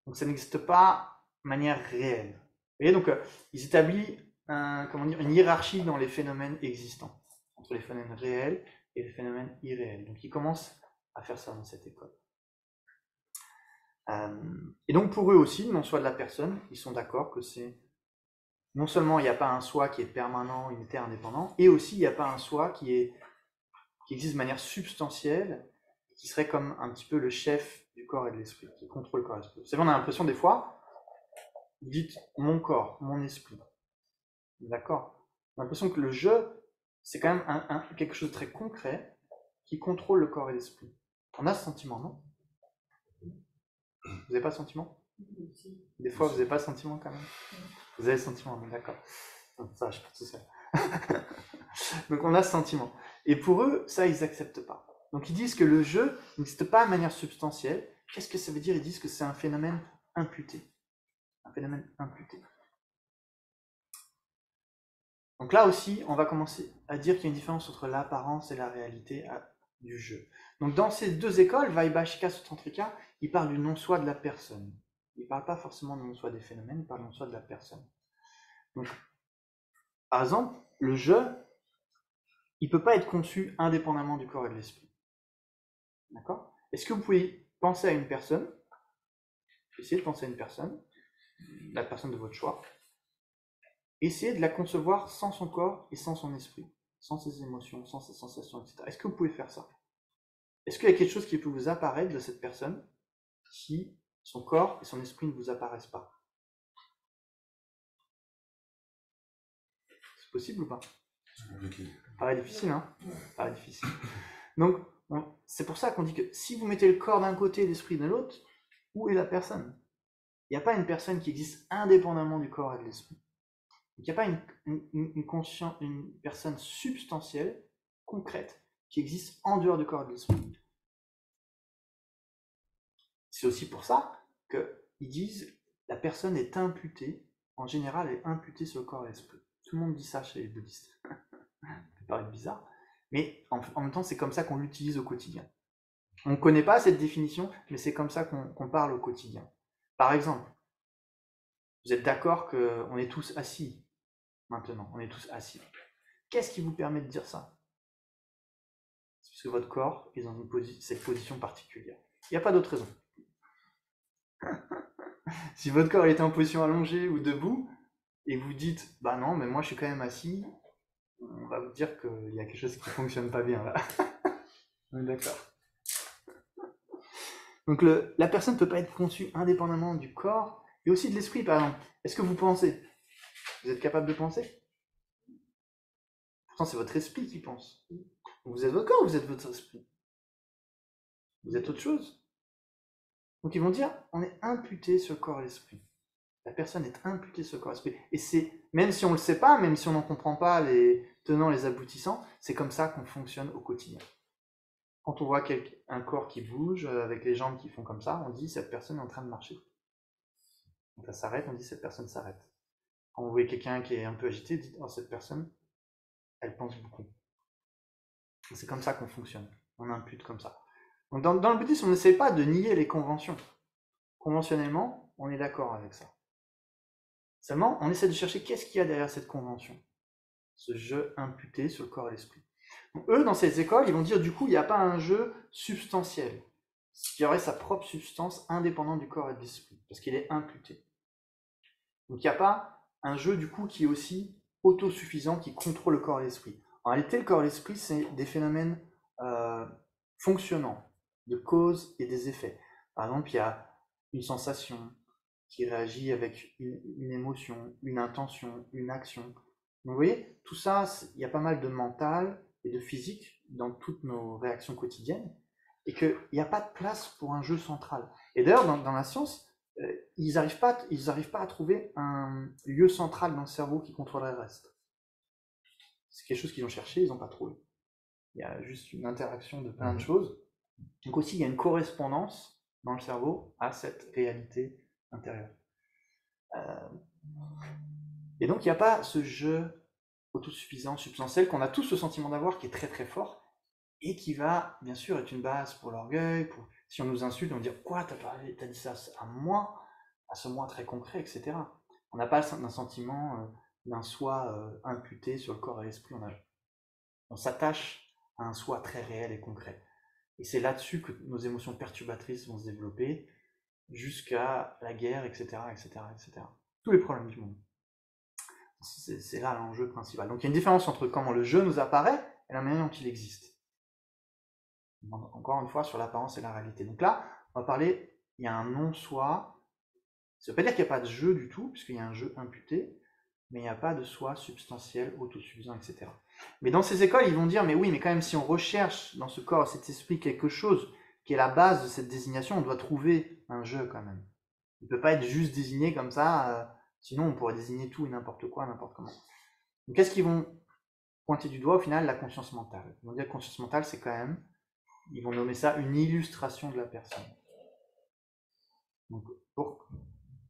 Donc ça n'existe pas de manière réelle. Vous voyez, donc ils établissent une hiérarchie dans les phénomènes existants, entre les phénomènes réels et les phénomènes irréels. Donc ils commencent à faire ça dans cette école. Et donc pour eux aussi, non soi de la personne, ils sont d'accord que c'est non seulement il n'y a pas un soi qui est permanent, unitaire, indépendant, et aussi il n'y a pas un soi qui existe de manière substantielle, qui serait comme un petit peu le chef du corps et de l'esprit, qui contrôle le corps et l'esprit. Vous savez, on a l'impression des fois vous dites mon corps, mon esprit. D'accord? On a l'impression que le je, c'est quand même quelque chose de très concret qui contrôle le corps et l'esprit. On a ce sentiment, non? Vous n'avez pas ce sentiment? Des fois, vous n'avez pas ce sentiment quand même? Vous avez ce sentiment, d'accord. Ça, je suis pas tout seul. Donc on a ce sentiment. Et pour eux, ça, ils n'acceptent pas. Donc ils disent que le je n'existe pas de manière substantielle. Qu'est-ce que ça veut dire? Ils disent que c'est un phénomène imputé. Un phénomène imputé. Donc là aussi, on va commencer à dire qu'il y a une différence entre l'apparence et la réalité du je. Donc dans ces deux écoles, Vaibhashika, Sutantrika, ils parlent du non-soi de la personne. Ils ne parlent pas forcément du non-soi des phénomènes, ils parlent du non-soi de la personne. Donc, par exemple, le je, il ne peut pas être conçu indépendamment du corps et de l'esprit. D'accord? Est-ce que vous pouvez penser à une personne? Essayez de penser à une personne, la personne de votre choix. Essayez de la concevoir sans son corps et sans son esprit, sans ses émotions, sans ses sensations, etc. Est-ce que vous pouvez faire ça? Est-ce qu'il y a quelque chose qui peut vous apparaître de cette personne si son corps et son esprit ne vous apparaissent pas? C'est possible ou pas? Okay. Paraît difficile, hein? Paraît difficile. Donc, c'est pour ça qu'on dit que si vous mettez le corps d'un côté et l'esprit de l'autre, où est la personne? Il n'y a pas une personne qui existe indépendamment du corps et de l'esprit. Il n'y a pas une personne substantielle, concrète, qui existe en dehors du corps et de l'esprit. C'est aussi pour ça qu'ils disent la personne est imputée, en général, elle est imputée sur le corps et l'esprit. Tout le monde dit ça chez les bouddhistes. Ça paraît bizarre, mais en même temps, c'est comme ça qu'on l'utilise au quotidien. On ne connaît pas cette définition, mais c'est comme ça qu'on parle au quotidien. Par exemple, vous êtes d'accord qu'on est tous assis maintenant, on est tous assis. Qu'est-ce qui vous permet de dire ça? C'est parce que votre corps est dans cette position particulière. Il n'y a pas d'autre raison. Si votre corps est en position allongée ou debout, et vous dites, bah non, mais moi je suis quand même assis, on va vous dire qu'il y a quelque chose qui ne fonctionne pas bien là. On est d'accord. Donc la personne ne peut pas être conçue indépendamment du corps et aussi de l'esprit, par exemple. Est-ce que vous pensez? Vous êtes capable de penser? Pourtant, c'est votre esprit qui pense. Vous êtes votre corps ou vous êtes votre esprit? Vous êtes autre chose. Donc ils vont dire, on est imputé sur le corps et l'esprit. La personne est imputée sur le corps et l'esprit. Et c'est, même si on ne le sait pas, même si on n'en comprend pas les tenants, les aboutissants, c'est comme ça qu'on fonctionne au quotidien. Quand on voit un corps qui bouge, avec les jambes qui font comme ça, on dit, cette personne est en train de marcher. Quand ça s'arrête, on dit, cette personne s'arrête. Quand vous voyez quelqu'un qui est un peu agité, dites, oh, cette personne, elle pense beaucoup. C'est comme ça qu'on fonctionne. On impute comme ça. Donc dans le bouddhisme, on n'essaie pas de nier les conventions. Conventionnellement, on est d'accord avec ça. Seulement, on essaie de chercher qu'est-ce qu'il y a derrière cette convention. Ce jeu imputé sur le corps et l'esprit. Donc, eux, dans ces écoles, ils vont dire, du coup, il n'y a pas un jeu substantiel, qui aurait sa propre substance indépendante du corps et de l'esprit, parce qu'il est imputé. Donc il n'y a pas un jeu, du coup, qui est aussi autosuffisant, qui contrôle le corps et l'esprit. En réalité, le corps et l'esprit, c'est des phénomènes fonctionnants, de cause et des effets. Par exemple, il y a une sensation qui réagit avec une émotion, une intention, une action. Donc, vous voyez, tout ça, il y a pas mal de mental et de physique dans toutes nos réactions quotidiennes, et qu'il n'y a pas de place pour un jeu central. Et d'ailleurs, dans la science, ils n'arrivent pas à trouver un lieu central dans le cerveau qui contrôlerait le reste. C'est quelque chose qu'ils ont cherché, ils n'ont pas trouvé. Il y a juste une interaction de plein de choses. Donc aussi, il y a une correspondance dans le cerveau à cette réalité intérieure. Et donc, il n'y a pas ce jeu autosuffisant, substantiel, qu'on a tous ce sentiment d'avoir, qui est très très fort, et qui va, bien sûr, être une base pour l'orgueil, si on nous insulte, on va dire, quoi, t'as dit ça à moi, à ce moi très concret, etc. On n'a pas un sentiment d'un soi imputé sur le corps et l'esprit, on s'attache à un soi très réel et concret. Et c'est là-dessus que nos émotions perturbatrices vont se développer, jusqu'à la guerre, etc., etc., etc. Tous les problèmes du monde. C'est là l'enjeu principal. Donc il y a une différence entre comment le jeu nous apparaît et la manière dont il existe. Encore une fois, sur l'apparence et la réalité. Donc là, on va parler, il y a un non-soi Ça ne veut pas dire qu'il n'y a pas de jeu du tout, puisqu'il y a un jeu imputé, mais il n'y a pas de soi substantiel, autosuffisant, etc. Mais dans ces écoles, ils vont dire, mais oui, mais quand même, si on recherche dans ce corps, cet esprit, quelque chose qui est la base de cette désignation, on doit trouver un jeu quand même. Il ne peut pas être juste désigné comme ça, sinon on pourrait désigner tout et n'importe quoi, n'importe comment. Donc qu'est-ce qu'ils vont pointer du doigt au final? La conscience mentale. Ils vont dire que conscience mentale, c'est quand même, ils vont nommer ça une illustration de la personne. Donc pour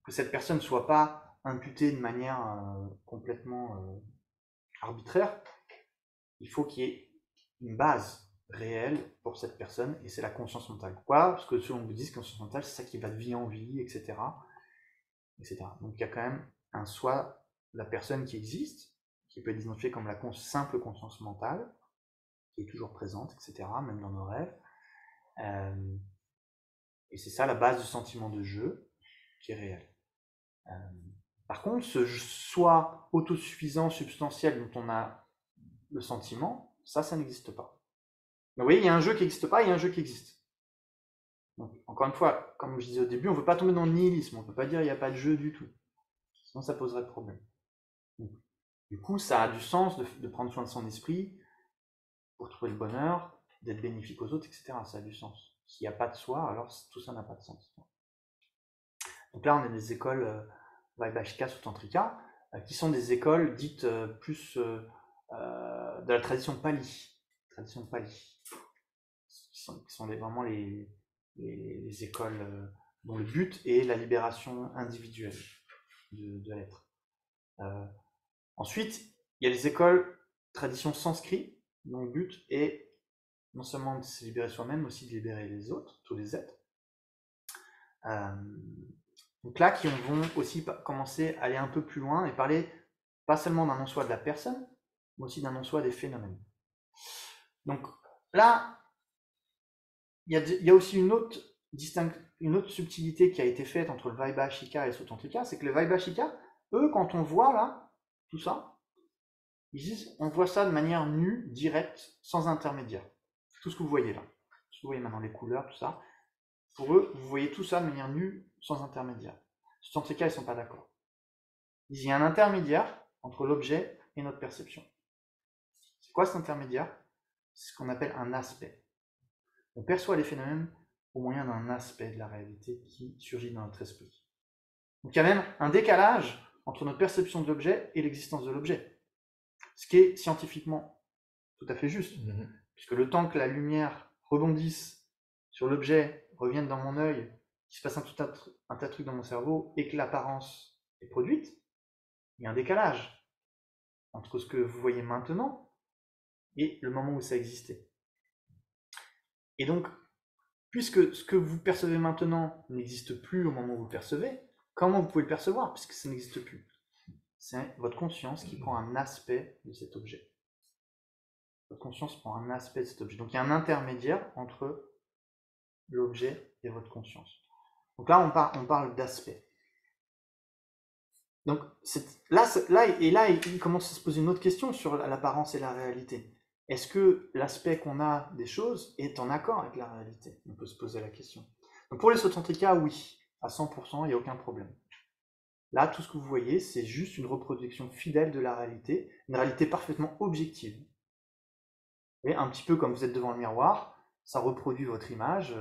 que cette personne ne soit pas imputée de manière complètement arbitraire, il faut qu'il y ait une base réelle pour cette personne, et c'est la conscience mentale. Pourquoi? Parce que selon le bouddhisme, conscience mentale, c'est ça qui va de vie en vie, etc. etc. Donc il y a quand même un soi, la personne qui existe, qui peut être identifiée comme la simple conscience mentale, qui est toujours présente, etc., même dans nos rêves. Et c'est ça la base du sentiment de jeu, qui est réel. Par contre, ce soi autosuffisant, substantiel, dont on a le sentiment, ça n'existe pas. Donc, vous voyez, il y a un jeu qui n'existe pas, il y a un jeu qui existe. Donc, encore une fois, comme je disais au début, on ne veut pas tomber dans le nihilisme, on ne peut pas dire qu'il n'y a pas de jeu du tout. Sinon, ça poserait problème. Donc, du coup, ça a du sens de prendre soin de son esprit pour trouver le bonheur, d'être bénéfique aux autres, etc. Ça a du sens. S'il n'y a pas de soi, alors tout ça n'a pas de sens. Donc là, on a des écoles Vaibhashika ou Tantrika, qui sont des écoles dites plus de la tradition Pali. Tradition Pali. Qui sont vraiment les écoles dont le but est la libération individuelle de l'être. Ensuite, il y a les écoles tradition sanskrit, dont le but est non seulement de se libérer soi-même, mais aussi de libérer les autres, tous les êtres. Donc là, qui vont aussi commencer à aller un peu plus loin et parler pas seulement d'un non-soi de la personne, mais aussi d'un non-soi des phénomènes. Donc là, il y a aussi une autre subtilité qui a été faite entre le Vaibhashika et le Sutantrika, c'est que le Vaibhashika, eux, quand on voit là, tout ça, ils disent, on voit ça de manière nue, directe, sans intermédiaire. Tout ce que vous voyez là. Tout ce que vous voyez maintenant, les couleurs, tout ça. Pour eux, vous voyez tout ça de manière nue, sans intermédiaire. Sutantrika, ils ne sont pas d'accord. Ils disent, il y a un intermédiaire entre l'objet et notre perception. C'est quoi cet intermédiaire? C'est ce qu'on appelle un aspect. On perçoit les phénomènes au moyen d'un aspect de la réalité qui surgit dans notre esprit. Donc il y a même un décalage entre notre perception de l'objet et l'existence de l'objet. Ce qui est scientifiquement tout à fait juste, puisque le temps que la lumière rebondisse sur l'objet, revienne dans mon œil, qu'il se passe un tas de trucs dans mon cerveau, et que l'apparence est produite, il y a un décalage entre ce que vous voyez maintenant et le moment où ça existait. Et donc, puisque ce que vous percevez maintenant n'existe plus au moment où vous le percevez, comment vous pouvez le percevoir, puisque ça n'existe plus? C'est votre conscience qui prend un aspect de cet objet. Votre conscience prend un aspect de cet objet. Donc il y a un intermédiaire entre l'objet et votre conscience. Donc là, on parle d'aspect. Donc là, il commence à se poser une autre question sur l'apparence et la réalité. Est-ce que l'aspect qu'on a des choses est en accord avec la réalité? On peut se poser la question. Donc pour les Sutantrika, oui, à 100%, il n'y a aucun problème. Là, tout ce que vous voyez, c'est juste une reproduction fidèle de la réalité, une réalité parfaitement objective. Et un petit peu comme vous êtes devant le miroir, ça reproduit votre image,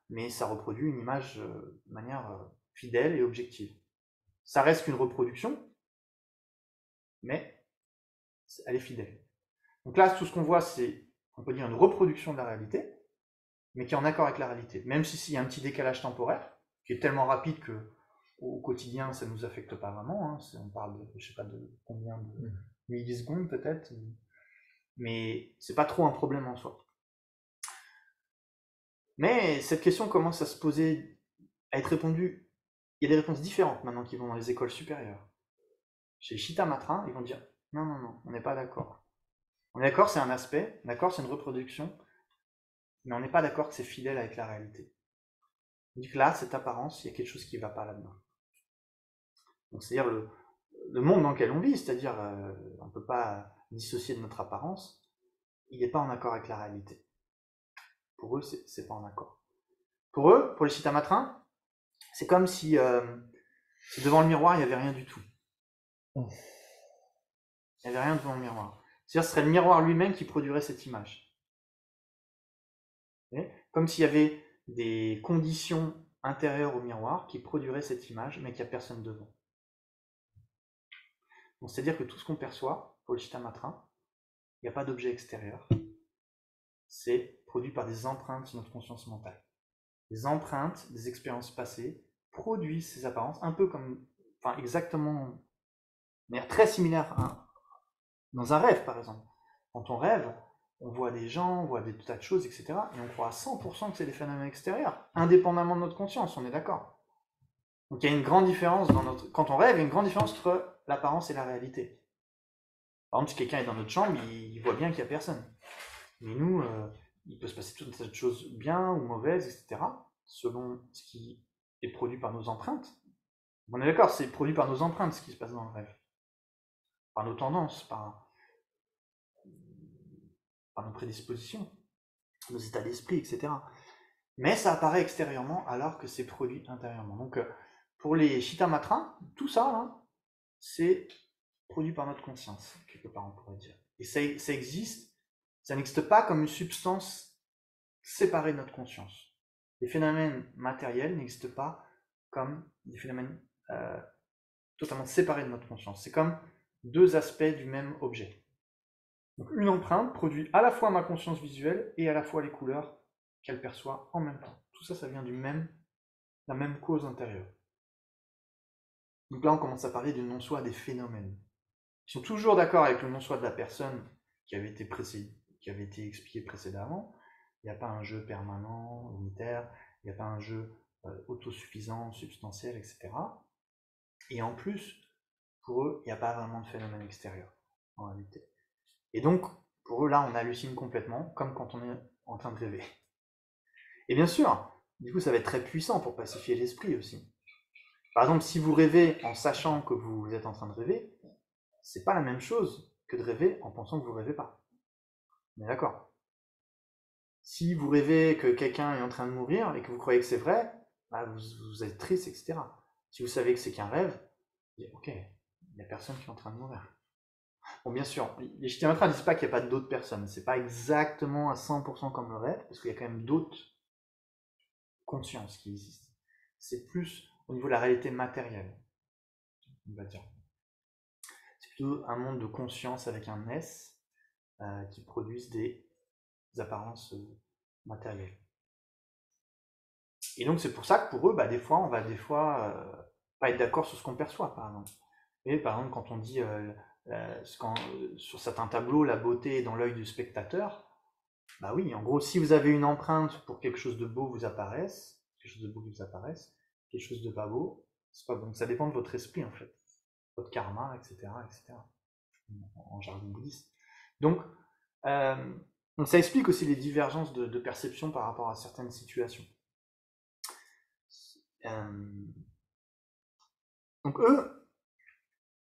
mais ça reproduit une image de manière fidèle et objective. Ça reste qu'une reproduction, mais elle est fidèle. Donc là, tout ce qu'on voit, c'est, on peut dire, une reproduction de la réalité, mais qui est en accord avec la réalité. Même s'il y a un petit décalage temporaire, qui est tellement rapide que au quotidien, ça ne nous affecte pas vraiment. Hein. On parle de, je sais pas de combien de millisecondes peut-être, mais c'est pas trop un problème en soi. Mais cette question commence à se poser, à être répondue. Il y a des réponses différentes maintenant qui vont dans les écoles supérieures. Chez Shita Matra, ils vont dire non, on n'est pas d'accord. On est d'accord, c'est un aspect, d'accord, c'est une reproduction, mais on n'est pas d'accord que c'est fidèle avec la réalité. On dit que là, cette apparence, il y a quelque chose qui ne va pas là-dedans. Donc c'est-à-dire le monde dans lequel on vit, c'est-à-dire on ne peut pas dissocier de notre apparence, il n'est pas en accord avec la réalité. Pour eux, c'est pas en accord. Pour eux, pour les Shita Matrins, c'est comme si Si devant le miroir, il n'y avait rien du tout. Mm. Il n'y avait rien devant le miroir. C'est-à-dire, ce serait le miroir lui-même qui produirait cette image. Comme s'il y avait des conditions intérieures au miroir qui produiraient cette image, mais qu'il n'y a personne devant. Donc, c'est-à-dire que tout ce qu'on perçoit, pour le Chittamatra, il n'y a pas d'objet extérieur. C'est produit par des empreintes sur notre conscience mentale. Les empreintes des expériences passées produisent ces apparences, un peu comme, enfin exactement, de manière très similaire dans un rêve, par exemple. Quand on rêve, on voit des gens, on voit des tas de choses, etc. Et on croit à 100% que c'est des phénomènes extérieurs, indépendamment de notre conscience, on est d'accord. Donc il y a une grande différence quand on rêve, il y a une grande différence entre l'apparence et la réalité. Par exemple, si quelqu'un est dans notre chambre, il voit bien qu'il n'y a personne. Mais nous, il peut se passer toutes ces choses bien ou mauvaises, etc., selon ce qui est produit par nos empreintes. On est d'accord, c'est produit par nos empreintes ce qui se passe dans le rêve. Par nos tendances, par nos prédispositions, nos états d'esprit, etc. Mais ça apparaît extérieurement alors que c'est produit intérieurement. Donc, pour les Chittamatra, tout ça, là, c'est produit par notre conscience, quelque part, on pourrait dire. Et ça existe, ça n'existe pas comme une substance séparée de notre conscience. Les phénomènes matériels n'existent pas comme des phénomènes totalement séparés de notre conscience. C'est comme deux aspects du même objet. Donc une empreinte produit à la fois ma conscience visuelle et à la fois les couleurs qu'elle perçoit en même temps. Tout ça, ça vient la même cause intérieure. Donc là, on commence à parler du non-soi des phénomènes. Ils sont toujours d'accord avec le non-soi de la personne qui avait été expliqué précédemment. Il n'y a pas un jeu permanent, unitaire, il n'y a pas un jeu autosuffisant, substantiel, etc. Et en plus, pour eux, il n'y a pas vraiment de phénomène extérieur, en réalité. Et donc, pour eux, là, on hallucine complètement, comme quand on est en train de rêver. Et bien sûr, du coup, ça va être très puissant pour pacifier l'esprit aussi. Par exemple, si vous rêvez en sachant que vous êtes en train de rêver, c'est pas la même chose que de rêver en pensant que vous rêvez pas. On est d'accord? Si vous rêvez que quelqu'un est en train de mourir et que vous croyez que c'est vrai, bah vous êtes triste, etc. Si vous savez que c'est qu'un rêve, vous dites, ok, il n'y a personne qui est en train de mourir. Bon, bien sûr, les Chittamatra ne disent pas qu'il n'y a pas d'autres personnes. C'est pas exactement à 100% comme le rêve, parce qu'il y a quand même d'autres consciences qui existent. C'est plus au niveau de la réalité matérielle, on va dire. C'est plutôt un monde de conscience avec un S qui produisent des apparences matérielles. Et donc c'est pour ça que pour eux, des fois, on va pas être d'accord sur ce qu'on perçoit, par exemple. Et par exemple, quand on dit sur certains tableaux, la beauté est dans l'œil du spectateur, bah oui, en gros, si vous avez une empreinte pour quelque chose de beau vous apparaisse, quelque chose de pas beau, c'est pas bon. Donc ça dépend de votre esprit, en fait. Votre karma, etc., etc. En jargon bouddhiste. Donc ça explique aussi les divergences de perception par rapport à certaines situations. Donc eux,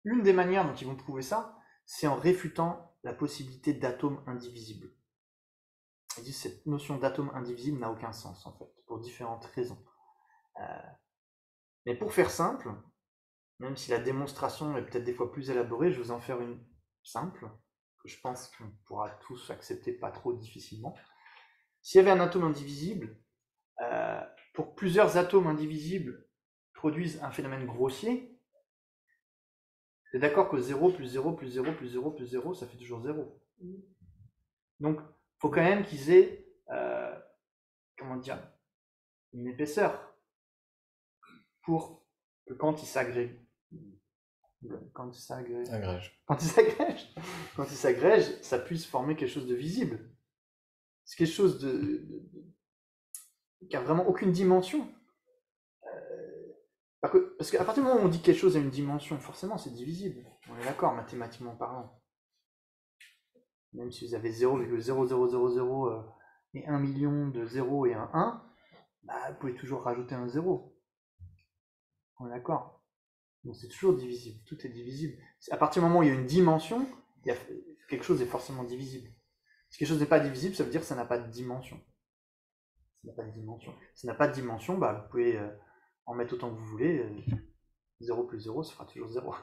l'une des manières dont ils vont prouver ça, c'est en réfutant la possibilité d'atomes indivisibles. Ils disent que cette notion d'atome indivisible n'a aucun sens, en fait, pour différentes raisons. Mais pour faire simple, même si la démonstration est peut-être des fois plus élaborée, je vais vous en faire une simple, que je pense qu'on pourra tous accepter pas trop difficilement. S'il y avait un atome indivisible, pour que plusieurs atomes indivisibles produisent un phénomène grossier, c'est d'accord que 0 plus 0 plus 0 plus 0 plus 0, ça fait toujours 0. Donc, il faut quand même qu'ils aient, une épaisseur pour que quand ils s'agrègent, ça puisse former quelque chose de visible. C'est quelque chose qui a vraiment aucune dimension. Parce qu'à partir du moment où on dit que quelque chose a une dimension, forcément c'est divisible. On est d'accord, mathématiquement parlant. Même si vous avez 0,0000 et 1 million de 0 et un 1, vous pouvez toujours rajouter un 0. On est d'accord. Donc c'est toujours divisible, tout est divisible. À partir du moment où il y a une dimension, quelque chose est forcément divisible. Si quelque chose n'est pas divisible, ça veut dire que ça n'a pas de dimension. Ça n'a pas de dimension. Ça n'a pas de dimension, vous pouvez en mettre autant que vous voulez, 0 plus 0, ça fera toujours 0.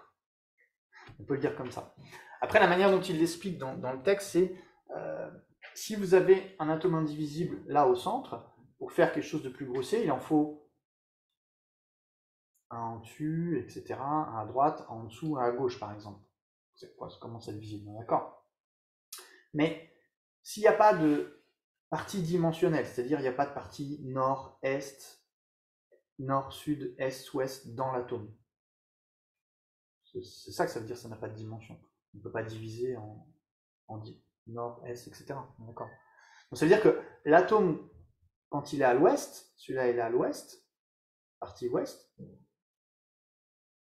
On peut le dire comme ça. Après, la manière dont il l'explique dans le texte, c'est si vous avez un atome indivisible là au centre, pour faire quelque chose de plus grossier, il en faut un en dessus, etc., un à droite, un en dessous, un à gauche, par exemple. C'est quoi, ça commence à être visible, d'accord? Mais s'il n'y a pas de partie dimensionnelle, c'est-à-dire il n'y a pas de partie nord-est, nord-sud, est-ouest dans l'atome, c'est ça que ça veut dire, ça n'a pas de dimension. On ne peut pas diviser en nord, est, etc. D'accord. Donc ça veut dire que l'atome, quand il est à l'ouest, celui-là il est à l'ouest, partie ouest,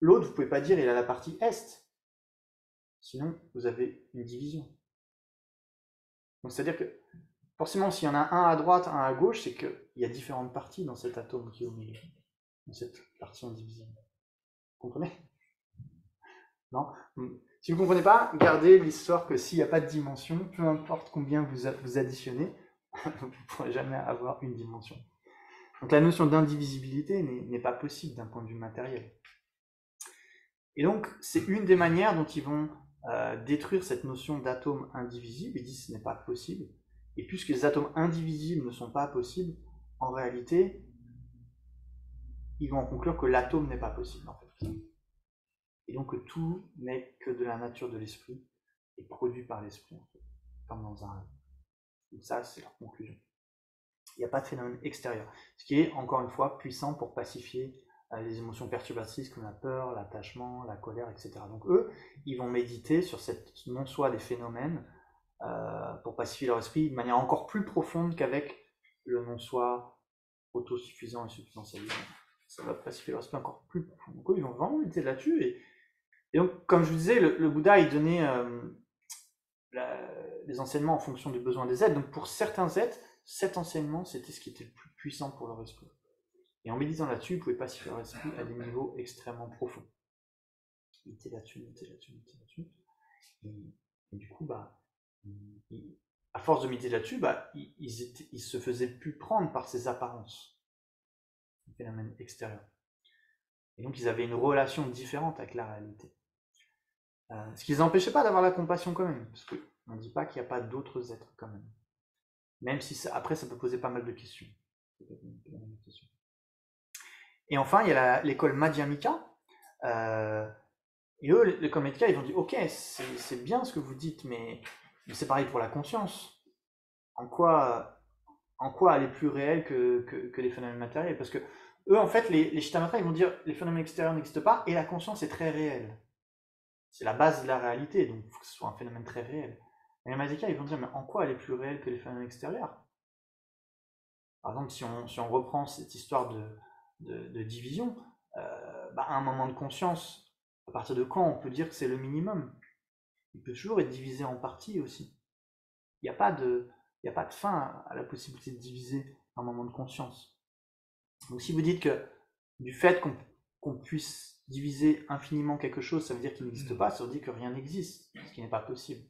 l'autre, vous ne pouvez pas dire il est à la partie est. Sinon, vous avez une division. Donc c'est-à-dire que, forcément, s'il y en a un à droite, un à gauche, c'est qu'il y a différentes parties dans cet atome qui est au milieu, dans cette partie indivisible. Vous comprenez? Non? Si vous ne comprenez pas, gardez l'histoire que s'il n'y a pas de dimension, peu importe combien vous additionnez, vous ne pourrez jamais avoir une dimension. Donc la notion d'indivisibilité n'est pas possible d'un point de vue matériel. Et donc, c'est une des manières dont ils vont détruire cette notion d'atome indivisible. Ils disent que ce n'est pas possible. Et puisque les atomes indivisibles ne sont pas possibles, en réalité, ils vont en conclure que l'atome n'est pas possible, en fait. Et donc que tout n'est que de la nature de l'esprit et produit par l'esprit, en fait, comme dans un rêve. Donc ça, c'est leur conclusion. Il n'y a pas de phénomène extérieur. Ce qui est, encore une fois, puissant pour pacifier les émotions perturbatrices comme la peur, l'attachement, la colère, etc. Donc eux, ils vont méditer sur cette non-soi des phénomènes pour pacifier leur esprit de manière encore plus profonde qu'avec le non-soi autosuffisant et substantialisant. Ça va pacifier leur esprit encore plus profond. Donc eux, ils vont vraiment méditer là-dessus. Et donc, comme je vous disais, le Bouddha, il donnait les enseignements en fonction des besoins des êtres. Donc pour certains êtres, cet enseignement, c'était ce qui était le plus puissant pour leur esprit. Et en méditant là-dessus, vous pouvez pacifier leur esprit à des niveaux extrêmement profonds. Méditer là-dessus, méditer là-dessus, méditer là-dessus. Et du coup, à force de méditer là-dessus, ils se faisaient plus prendre par ces apparences, un phénomène extérieur. Et donc, ils avaient une relation différente avec la réalité. Ce qui ne les empêchait pas d'avoir la compassion quand même, parce qu'on ne dit pas qu'il n'y a pas d'autres êtres quand même. Même si après, ça peut poser pas mal de questions. Et enfin, il y a l'école Madhyamika. Et eux, l'école Madhyamika, ils vont dire, ok, c'est bien ce que vous dites, mais c'est pareil pour la conscience. En quoi elle est plus réelle que les phénomènes matériels? Parce que eux, en fait, les Shittamatra, ils vont dire, les phénomènes extérieurs n'existent pas, et la conscience est très réelle. C'est la base de la réalité, donc il faut que ce soit un phénomène très réel. Mais les Madhyamika, ils vont dire, mais en quoi elle est plus réelle que les phénomènes extérieurs? Par exemple, si on reprend cette histoire de division, à un moment de conscience, à partir de quand on peut dire que c'est le minimum? Il peut toujours être divisé en parties aussi. Il n'y a pas de fin à la possibilité de diviser un moment de conscience. Donc si vous dites que du fait qu'on puisse diviser infiniment quelque chose, ça veut dire qu'il n'existe pas, ça veut dire que rien n'existe, ce qui n'est pas possible.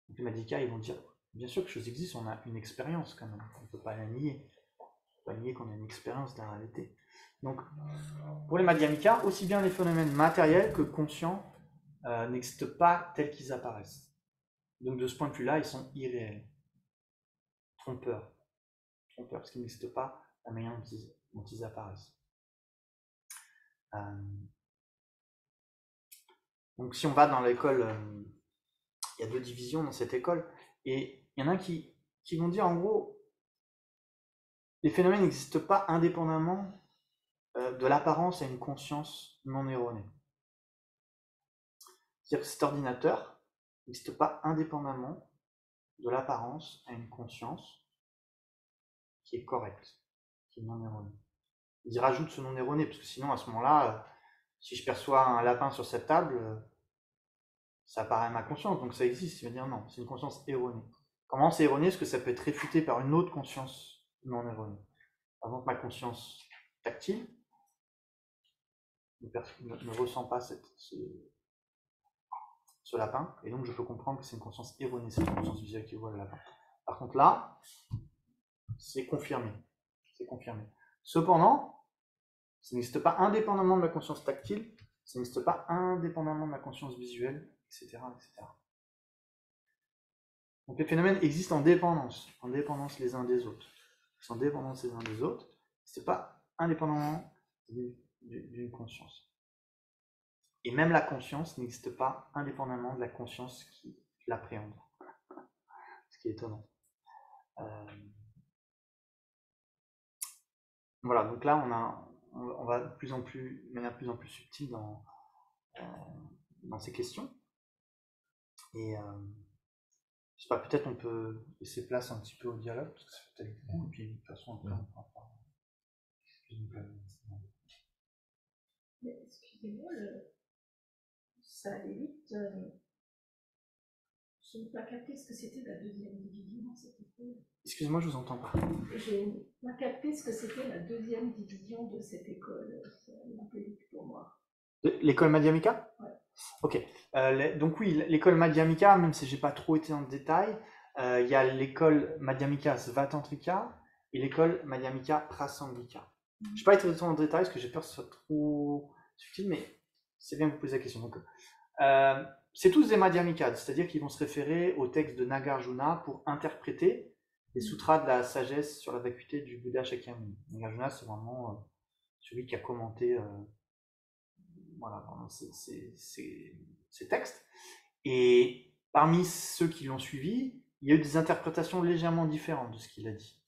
Donc les Madhyamika, ils vont dire, bien sûr que chose existe, on a une expérience quand même, on ne peut pas la nier. On ne peut pas nier qu'on a une expérience de la réalité. Donc, pour les Madhyamika, aussi bien les phénomènes matériels que conscients n'existent pas tels qu'ils apparaissent. Donc de ce point de vue-là, ils sont irréels. Trompeurs, parce qu'ils n'existent pas la manière dont ils apparaissent. Donc si on va dans l'école, il y a deux divisions dans cette école, et il y en a qui vont dire en gros, les phénomènes n'existent pas indépendamment de l'apparence à une conscience non erronée. C'est-à-dire que cet ordinateur n'existe pas indépendamment de l'apparence à une conscience qui est correcte, qui est non erronée. Ils rajoutent ce non erroné, parce que sinon, à ce moment-là, si je perçois un lapin sur cette table, ça apparaît à ma conscience, donc ça existe. Il va dire non, c'est une conscience erronée. Comment c'est erroné? Est-ce que ça peut être réfuté par une autre conscience non erronée? Par exemple, ma conscience tactile ne ressent pas ce lapin, et donc je peux comprendre que c'est une conscience erronée, c'est une conscience visuelle qui voit le lapin. Par contre là, c'est confirmé. Cependant, Ça n'existe pas indépendamment de la conscience tactile, ça n'existe pas indépendamment de la conscience visuelle, etc., etc. Donc les phénomènes existent en dépendance les uns des autres. Ils sont en dépendance les uns des autres, c'est pas indépendamment d'une conscience. Et même la conscience n'existe pas indépendamment de la conscience qui l'appréhende. Ce qui est étonnant. Voilà, donc là on va de manière de plus en plus subtile dans ces questions. Et je sais pas, peut-être on peut laisser place un petit peu au dialogue, parce que ça fait peut-être beaucoup, et puis de toute façon après on pourra pas. Excusez-moi, ça allait vite. Je n'ai pas capté ce que c'était la deuxième division dans cette école. Excusez-moi, je vous entends pas. Je n'ai pas capté ce que c'était la deuxième division de cette école. C'est un peu vite pour moi. L'école Madhyamika ? Ouais. Ok. Donc oui, l'école Madhyamika, même si j'ai pas trop été dans le détail, il y a l'école Madhyamika Svatantrika et l'école Madhyamika Prasangika. Je n'ai pas été dans le détail parce que j'ai peur que ce soit trop subtil, mais c'est bien que vous posez la question. Donc, c'est tous des Madhyamikas, c'est-à-dire qu'ils vont se référer au texte de Nagarjuna pour interpréter les sutras de la sagesse sur la vacuité du Bouddha Shakyamuni. Nagarjuna, c'est vraiment celui qui a commenté voilà, ces textes. Et parmi ceux qui l'ont suivi, il y a eu des interprétations légèrement différentes de ce qu'il a dit.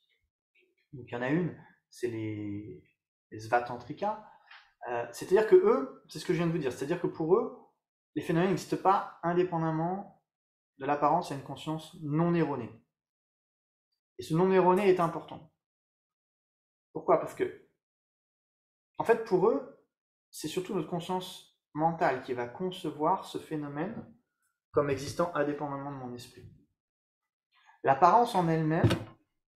Donc il y en a une, c'est les Svatantrika. C'est-à-dire que eux, c'est ce que je viens de vous dire, c'est-à-dire que pour eux, les phénomènes n'existent pas indépendamment de l'apparence à une conscience non erronée. Et ce non erroné est important. Pourquoi ? Parce que, en fait, pour eux, c'est surtout notre conscience mentale qui va concevoir ce phénomène comme existant indépendamment de mon esprit. L'apparence en elle-même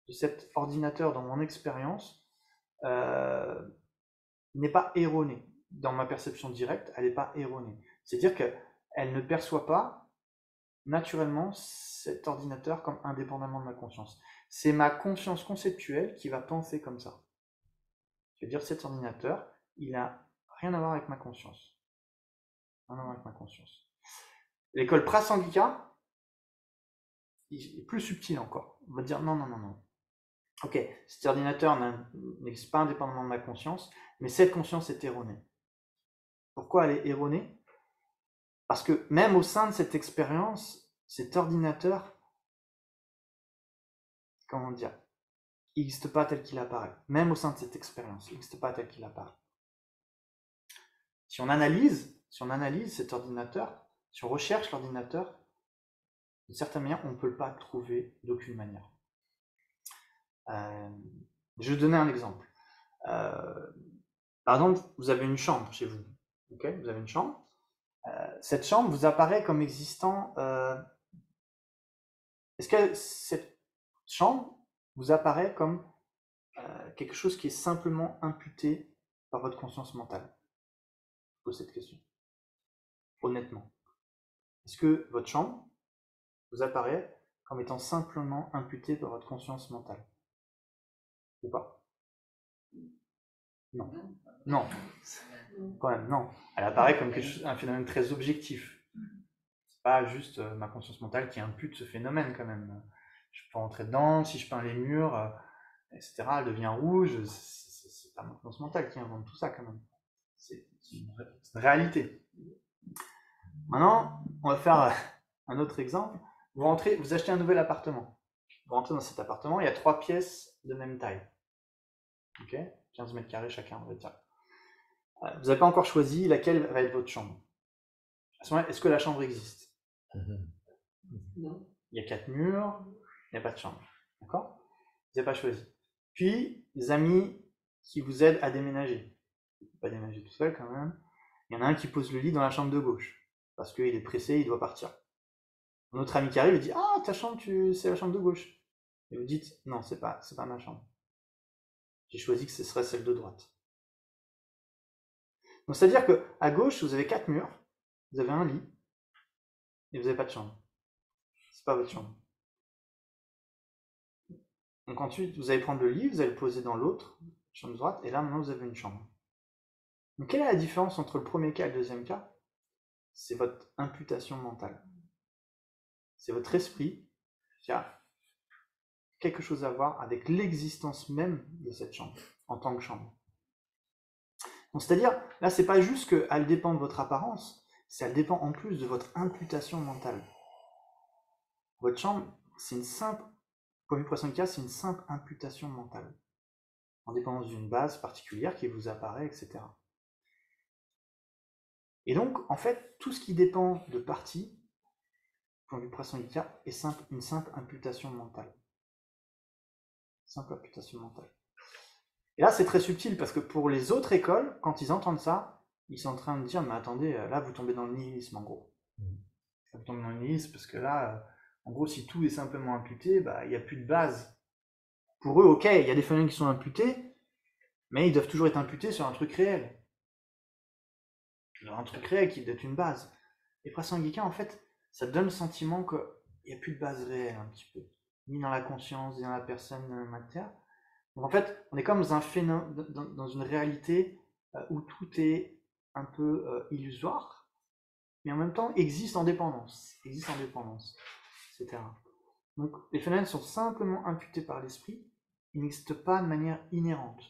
de cet ordinateur dans mon expérience n'est pas erronée. Dans ma perception directe, elle n'est pas erronée. C'est-à-dire qu'elle ne perçoit pas naturellement cet ordinateur comme indépendamment de ma conscience. C'est ma conscience conceptuelle qui va penser comme ça. Je veux dire, cet ordinateur, il n'a rien à voir avec ma conscience. Rien à voir avec ma conscience. L'école Prasangika est plus subtile encore. On va dire non. Ok, cet ordinateur n'existe pas indépendamment de ma conscience, mais cette conscience est erronée. Pourquoi elle est erronée ? Parce que même au sein de cette expérience, cet ordinateur, comment dire, il n'existe pas tel qu'il apparaît. Même au sein de cette expérience, il n'existe pas tel qu'il apparaît. Si on analyse cet ordinateur, si on recherche l'ordinateur, d'une certaine manière, on ne peut pas le trouver d'aucune manière. Je vais vous donner un exemple. Par exemple, vous avez une chambre chez vous. Okay, vous avez une chambre. Cette chambre vous apparaît comme existant. Est-ce que cette chambre vous apparaît comme quelque chose qui est simplement imputé par votre conscience mentale ? Je pose cette question. Honnêtement. Est-ce que votre chambre vous apparaît comme étant simplement imputée par votre conscience mentale ? Ou pas ? Non. Non. Quand même, non. Elle apparaît comme un phénomène très objectif. C'est pas juste ma conscience mentale qui impute ce phénomène quand même. Je peux rentrer dedans, si je peins les murs, etc., elle devient rouge. C'est pas ma conscience mentale qui invente tout ça quand même. C'est une réalité. Maintenant, on va faire un autre exemple. Vous achetez un nouvel appartement. Vous rentrez dans cet appartement, il y a 3 pièces de même taille. Ok, 15 mètres carrés chacun, on va dire. Vous n'avez pas encore choisi laquelle va être votre chambre. À ce moment-là, est-ce que la chambre existe ? Non. Il y a 4 murs, il n'y a pas de chambre. D'accord ? Vous n'avez pas choisi. Puis, des amis qui vous aident à déménager. Vous ne pouvez pas déménager tout seul quand même. Il y en a un qui pose le lit dans la chambre de gauche, parce qu'il est pressé, il doit partir. Un autre ami qui arrive et dit « Ah, ta chambre, c'est la chambre de gauche. » Et vous dites « Non, c'est pas ma chambre. J'ai choisi que ce serait celle de droite. » Donc, c'est-à-dire qu'à gauche, vous avez 4 murs, vous avez un lit, et vous n'avez pas de chambre. C'est pas votre chambre. Donc ensuite, vous allez prendre le lit, vous allez le poser dans l'autre, chambre droite, et là, maintenant, vous avez une chambre. Donc quelle est la différence entre le premier cas et le deuxième cas? C'est votre imputation mentale. C'est votre esprit qui a quelque chose à voir avec l'existence même de cette chambre, en tant que chambre. Donc c'est-à-dire, là, c'est pas juste qu'elle dépend de votre apparence, elle dépend en plus de votre imputation mentale. Votre chambre, c'est une simple, pour une poisson de cas, c'est une simple imputation mentale, en dépendance d'une base particulière qui vous apparaît, etc. Et donc, en fait, tout ce qui dépend de partie, pour une poisson de cas, est une simple imputation mentale. Simple imputation mentale. Et là, c'est très subtil, parce que pour les autres écoles, quand ils entendent ça, ils sont en train de dire, mais attendez, là, vous tombez dans le nihilisme, en gros. Vous tombez dans le nihilisme, parce que là, en gros, si tout est simplement imputé, bah, il n'y a plus de base. Pour eux, ok, il y a des phénomènes qui sont imputés, mais ils doivent toujours être imputés sur un truc réel. Un truc réel qui doit être une base. Et Prasangika, en fait, ça donne le sentiment qu'il n'y a plus de base réelle, un petit peu. Ni dans la conscience, ni dans la personne, ni dans la matière. Donc en fait, on est comme dans un phénomène, dans une réalité où tout est un peu illusoire, mais en même temps existe en dépendance, etc. Donc les phénomènes sont simplement imputés par l'esprit, ils n'existent pas de manière inhérente,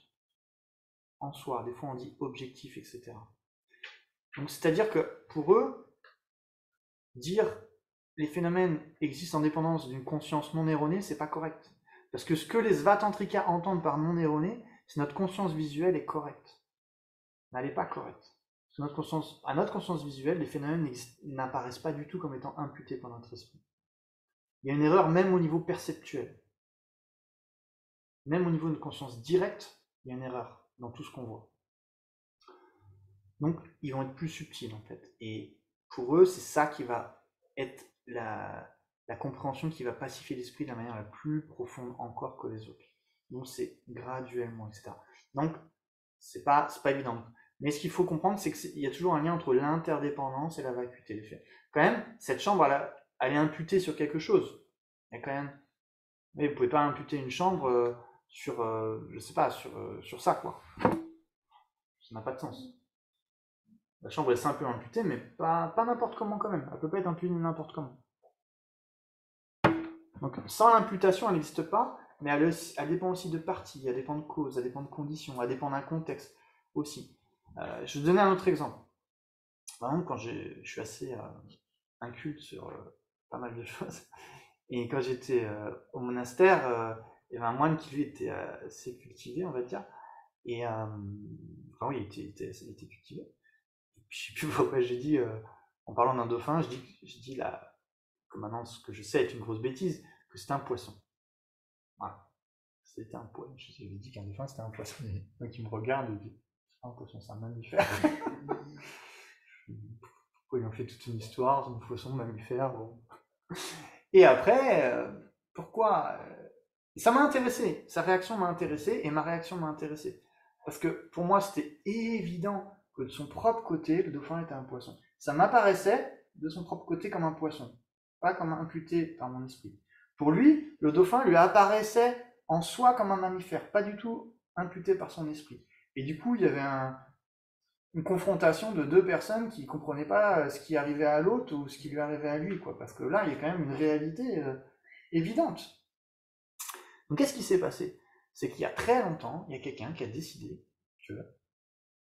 en soi, des fois on dit objectif, etc. Donc c'est-à-dire que pour eux, dire les phénomènes existent en dépendance d'une conscience non erronée, c'est pas correct. Parce que ce que les Svatantrika entendent par non erroné, c'est notre conscience visuelle est correcte. Mais elle n'est pas correcte. À notre conscience visuelle, les phénomènes n'apparaissent pas du tout comme étant imputés par notre esprit. Il y a une erreur même au niveau perceptuel. Même au niveau de conscience directe, il y a une erreur dans tout ce qu'on voit. Donc, ils vont être plus subtils en fait. Et pour eux, c'est ça qui va être la compréhension qui va pacifier l'esprit de la manière la plus profonde encore que les autres. Donc, c'est graduellement, etc. Donc, c'est pas évident. Mais ce qu'il faut comprendre, c'est qu'il y a toujours un lien entre l'interdépendance et la vacuité des faits. Quand même, cette chambre, elle est imputée sur quelque chose. Il y a quand même. Mais vous pouvez pas imputer une chambre sur, je sais pas, sur ça, quoi. Ça n'a pas de sens. La chambre est simplement imputée, mais pas n'importe comment quand même. Elle peut pas être imputée n'importe comment. Donc, sans l'imputation, elle n'existe pas, mais elle dépend aussi de parties, elle dépend de causes, elle dépend de conditions, elle dépend d'un contexte aussi. Je vais vous donner un autre exemple. Par exemple, quand je suis assez inculte sur pas mal de choses, et quand j'étais au monastère, il y avait un moine qui lui était assez cultivé, on va dire, et enfin oui, il était cultivé. Et puis, je sais plus pourquoi j'ai dit, en parlant d'un dauphin, j'ai dit là, que maintenant ce que je sais est une grosse bêtise, que c'était un poisson. Voilà. C'était un poisson. J'avais dit qu'un dauphin c'était un poisson. Donc il me regarde et dit, c'est un poisson, c'est un mammifère. Pourquoi ils ont fait toute une histoire, c'est un poisson, mammifère, bon. Et après, pourquoi ça m'a intéressé, sa réaction m'a intéressé, et ma réaction m'a intéressé. Parce que pour moi, c'était évident que de son propre côté, le dauphin était un poisson. Ça m'apparaissait de son propre côté comme un poisson, pas comme imputé par mon esprit. Pour lui, le dauphin lui apparaissait en soi comme un mammifère, pas du tout imputé par son esprit. Et du coup, il y avait une confrontation de deux personnes qui ne comprenaient pas ce qui arrivait à l'autre ou ce qui lui arrivait à lui, quoi. Parce que là, il y a quand même une réalité évidente. Donc qu'est-ce qui s'est passé? C'est qu'il y a très longtemps, il y a quelqu'un qui a décidé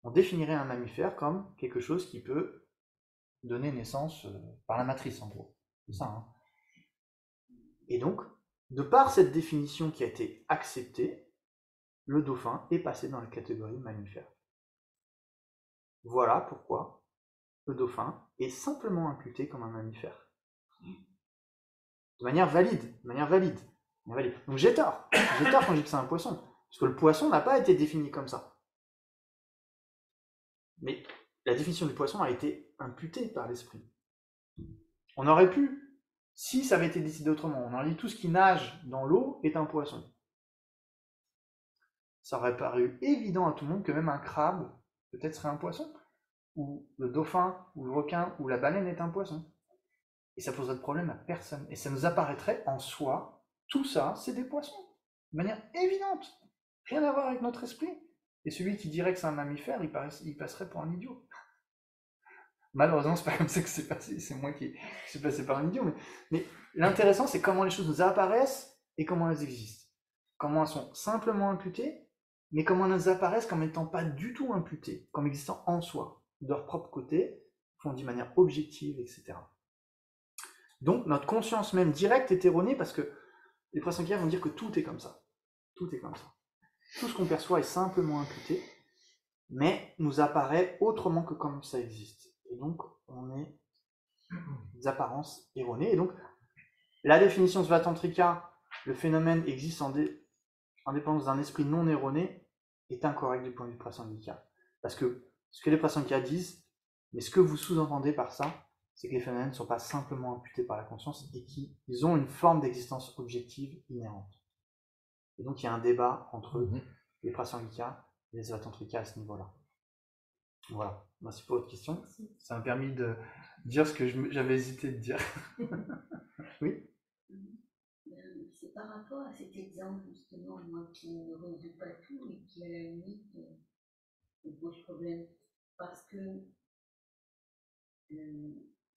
qu'on définirait un mammifère comme quelque chose qui peut donner naissance par la matrice, en gros. C'est ça, hein. Et donc, de par cette définition qui a été acceptée, le dauphin est passé dans la catégorie mammifère. Voilà pourquoi le dauphin est simplement imputé comme un mammifère. De manière valide. Donc j'ai tort quand je dis que c'est un poisson. Parce que le poisson n'a pas été défini comme ça. Mais la définition du poisson a été imputée par l'esprit. On aurait pu, si ça avait été décidé autrement, on aurait dit tout ce qui nage dans l'eau est un poisson. Ça aurait paru évident à tout le monde que même un crabe, peut-être serait un poisson, ou le dauphin, ou le requin, ou la baleine est un poisson. Et ça poserait de problème à personne. Et ça nous apparaîtrait en soi, tout ça, c'est des poissons. De manière évidente. Rien à voir avec notre esprit. Et celui qui dirait que c'est un mammifère, il passerait pour un idiot. Malheureusement, c'est pas comme ça que c'est passé, c'est moi qui suis passé par un idiot. Mais l'intéressant, c'est comment les choses nous apparaissent et comment elles existent. Comment elles sont simplement imputées, mais comment elles apparaissent comme n'étant pas du tout imputées, comme existant en soi, de leur propre côté, font d'une manière objective, etc. Donc, notre conscience même directe est erronée parce que les prasanghikas vont dire que tout est comme ça. Tout est comme ça. Tout ce qu'on perçoit est simplement imputé, mais nous apparaît autrement que comme ça existe. Et donc, on est des apparences erronées. Et donc, la définition de Svatantrika, le phénomène existe en dépendance d'un esprit non erroné, est incorrect du point de vue prasangika. Parce que ce que les prasanghikas disent, mais ce que vous sous-entendez par ça, c'est que les phénomènes ne sont pas simplement imputés par la conscience et qu'ils ont une forme d'existence objective inhérente. Et donc, il y a un débat entre les prasanghikas et les Svatantrika à ce niveau-là. Voilà, merci pour votre question. Ça m'a permis de dire ce que j'avais hésité de dire. Oui. C'est par rapport à cet exemple, justement, moi qui ne résout pas tout et qui, à la limite, me pose problème. Parce que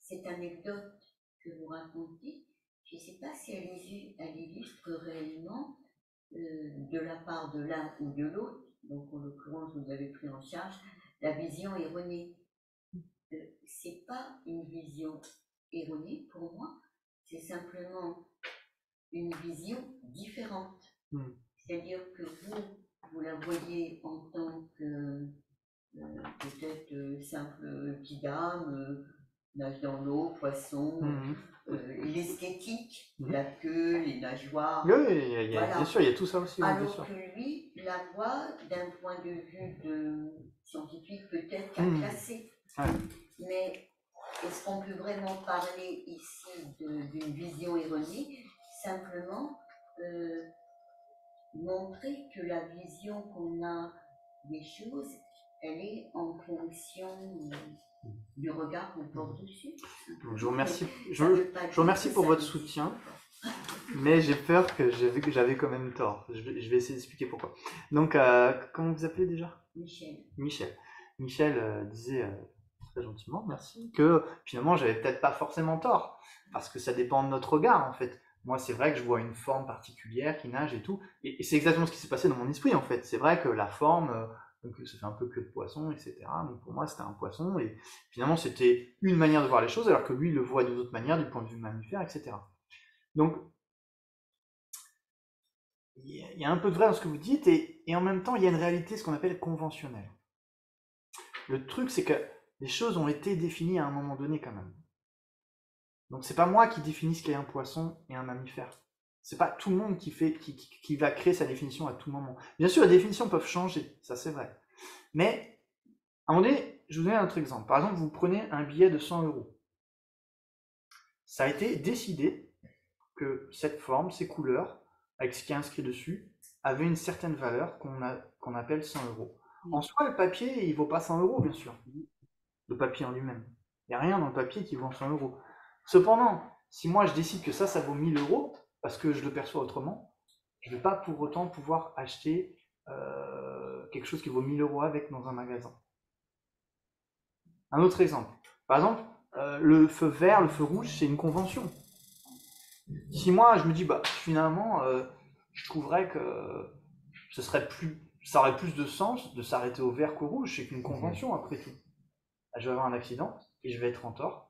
cette anecdote que vous racontez, je ne sais pas si elle illustre réellement, de la part de l'un ou de l'autre, donc en l'occurrence, vous avez pris en charge la vision erronée. C'est pas une vision erronée pour moi, c'est simplement une vision différente. C'est-à-dire que vous la voyez en tant que peut-être simple kidam, nage dans l'eau, poisson, l'esthétique, la queue, les nageoires. Oui, voilà. Bien sûr, il y a tout ça aussi. Alors que lui, la voit d'un point de vue de scientifique peut-être qu'à classer. Mais est-ce qu'on peut vraiment parler ici d'une vision erronée? Simplement montrer que la vision qu'on a des choses, elle est en fonction du regard qu'on porte dessus. Donc, je vous remercie pour votre soutien, mais j'ai peur que j'avais quand même tort. Je vais essayer d'expliquer pourquoi. Donc, comment vous appelez déjà? Michel. Michel disait très gentiment, merci, que finalement, j'avais peut-être pas forcément tort, parce que ça dépend de notre regard, en fait. Moi, c'est vrai que je vois une forme particulière qui nage et tout, et c'est exactement ce qui s'est passé dans mon esprit, en fait. C'est vrai que la forme, donc ça fait un peu queue de poisson, etc. Donc pour moi, c'était un poisson, et finalement, c'était une manière de voir les choses, alors que lui, il le voit d'une autre manière, du point de vue mammifère, etc. Donc, il y a un peu de vrai dans ce que vous dites, et en même temps, il y a une réalité, ce qu'on appelle conventionnelle. Le truc, c'est que les choses ont été définies à un moment donné, quand même. Donc c'est pas moi qui définis ce qu'est un poisson et un mammifère. C'est pas tout le monde qui va créer sa définition à tout moment. Bien sûr, les définitions peuvent changer, ça c'est vrai. Mais, à un moment donné, je vous donne un autre exemple. Par exemple, vous prenez un billet de 100 €. Ça a été décidé que cette forme, ces couleurs, avec ce qui est inscrit dessus, avaient une certaine valeur qu'on appelle 100 €. En soi, le papier, il vaut pas 100 €, bien sûr. Le papier en lui-même. Il n'y a rien dans le papier qui vaut 100 €. Cependant, si moi je décide que ça vaut 1000 € parce que je le perçois autrement, je ne vais pas pour autant pouvoir acheter quelque chose qui vaut 1000 € avec dans un magasin. Un autre exemple. Par exemple, le feu vert, le feu rouge, c'est une convention. Si moi je me dis, finalement, je trouverais que ça aurait plus de sens de s'arrêter au vert qu'au rouge, c'est qu'une convention après tout. Je vais avoir un accident et je vais être en tort.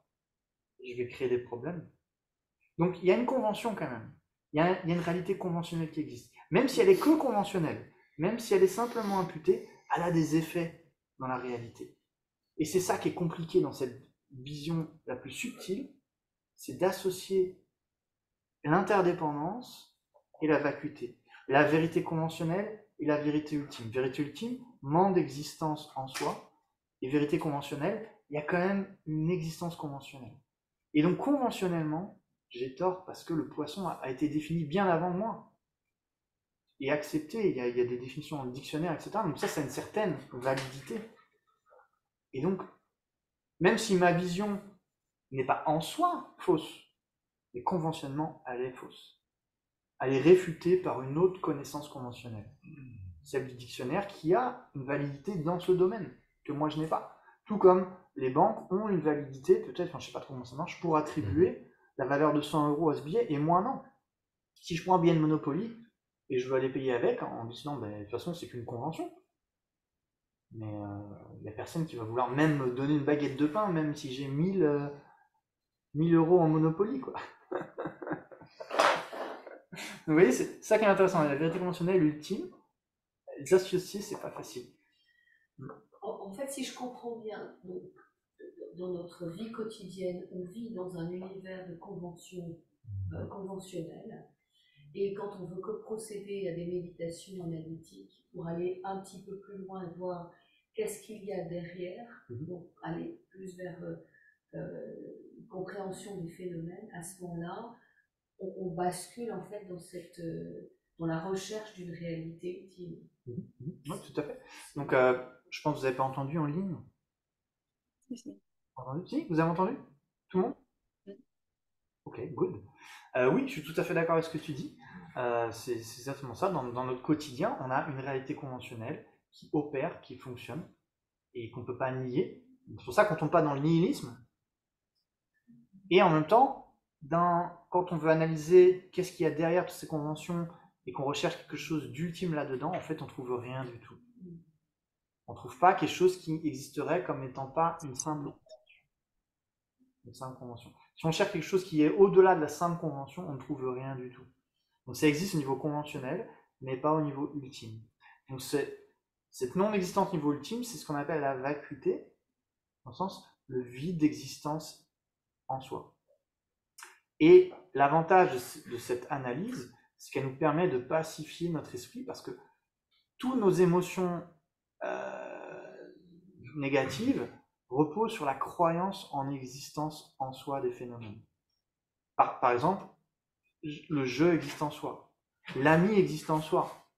Je vais créer des problèmes. Donc il y a une convention quand même. Il y a une réalité conventionnelle qui existe. Même si elle est que conventionnelle, même si elle est simplement imputée, elle a des effets dans la réalité. Et c'est ça qui est compliqué dans cette vision la plus subtile, c'est d'associer l'interdépendance et la vacuité. La vérité conventionnelle et la vérité ultime. Vérité ultime, manque d'existence en soi, et vérité conventionnelle, il y a quand même une existence conventionnelle. Et donc conventionnellement, j'ai tort parce que le poisson a été défini bien avant moi et accepté. Il y a des définitions dans le dictionnaire, etc. Donc ça a une certaine validité. Et donc, même si ma vision n'est pas en soi fausse, mais conventionnellement, elle est fausse. Elle est réfutée par une autre connaissance conventionnelle. concept du dictionnaire qui a une validité dans ce domaine, que moi je n'ai pas. Tout comme les banques ont une validité, peut-être, enfin, je ne sais pas trop comment ça marche, pour attribuer la valeur de 100 € à ce billet, et moi non. Si je prends un billet de Monopoly, et je veux aller payer avec, en disant, ben, de toute façon, c'est qu'une convention. Mais il n'y a personne qui va vouloir même me donner une baguette de pain, même si j'ai 1000 € en Monopoly, quoi. Vous voyez, c'est ça qui est intéressant. La vérité conventionnelle ultime, les associer, c'est pas facile. En fait, si je comprends bien, donc, dans notre vie quotidienne, on vit dans un univers de conventions conventionnelles. Et quand on veut procéder à des méditations analytiques pour aller un petit peu plus loin et voir qu'est-ce qu'il y a derrière, donc aller plus vers une compréhension du phénomène, à ce moment-là, on bascule en fait dans la recherche d'une réalité ultime. Oui, tout à fait. Donc, je pense que vous n'avez pas entendu en ligne. Entendu? Si, vous avez entendu? Tout le monde? Ok, good. Oui, je suis tout à fait d'accord avec ce que tu dis. C'est exactement ça. Dans notre quotidien, on a une réalité conventionnelle qui opère, qui fonctionne, et qu'on ne peut pas nier. C'est pour ça qu'on ne tombe pas dans le nihilisme. Et en même temps, quand on veut analyser qu'est-ce qu'il y a derrière toutes ces conventions et qu'on recherche quelque chose d'ultime là-dedans, en fait, on ne trouve rien du tout. On ne trouve pas quelque chose qui existerait comme n'étant pas une simple convention. Si on cherche quelque chose qui est au-delà de la simple convention, on ne trouve rien du tout. Donc ça existe au niveau conventionnel, mais pas au niveau ultime. Donc cette non-existence au niveau ultime, c'est ce qu'on appelle la vacuité, dans le sens le vide d'existence en soi. Et l'avantage de cette analyse, c'est qu'elle nous permet de pacifier notre esprit, parce que toutes nos émotions négatives reposent sur la croyance en existence en soi des phénomènes. Par exemple, le jeu existe en soi, l'ami existe en soi,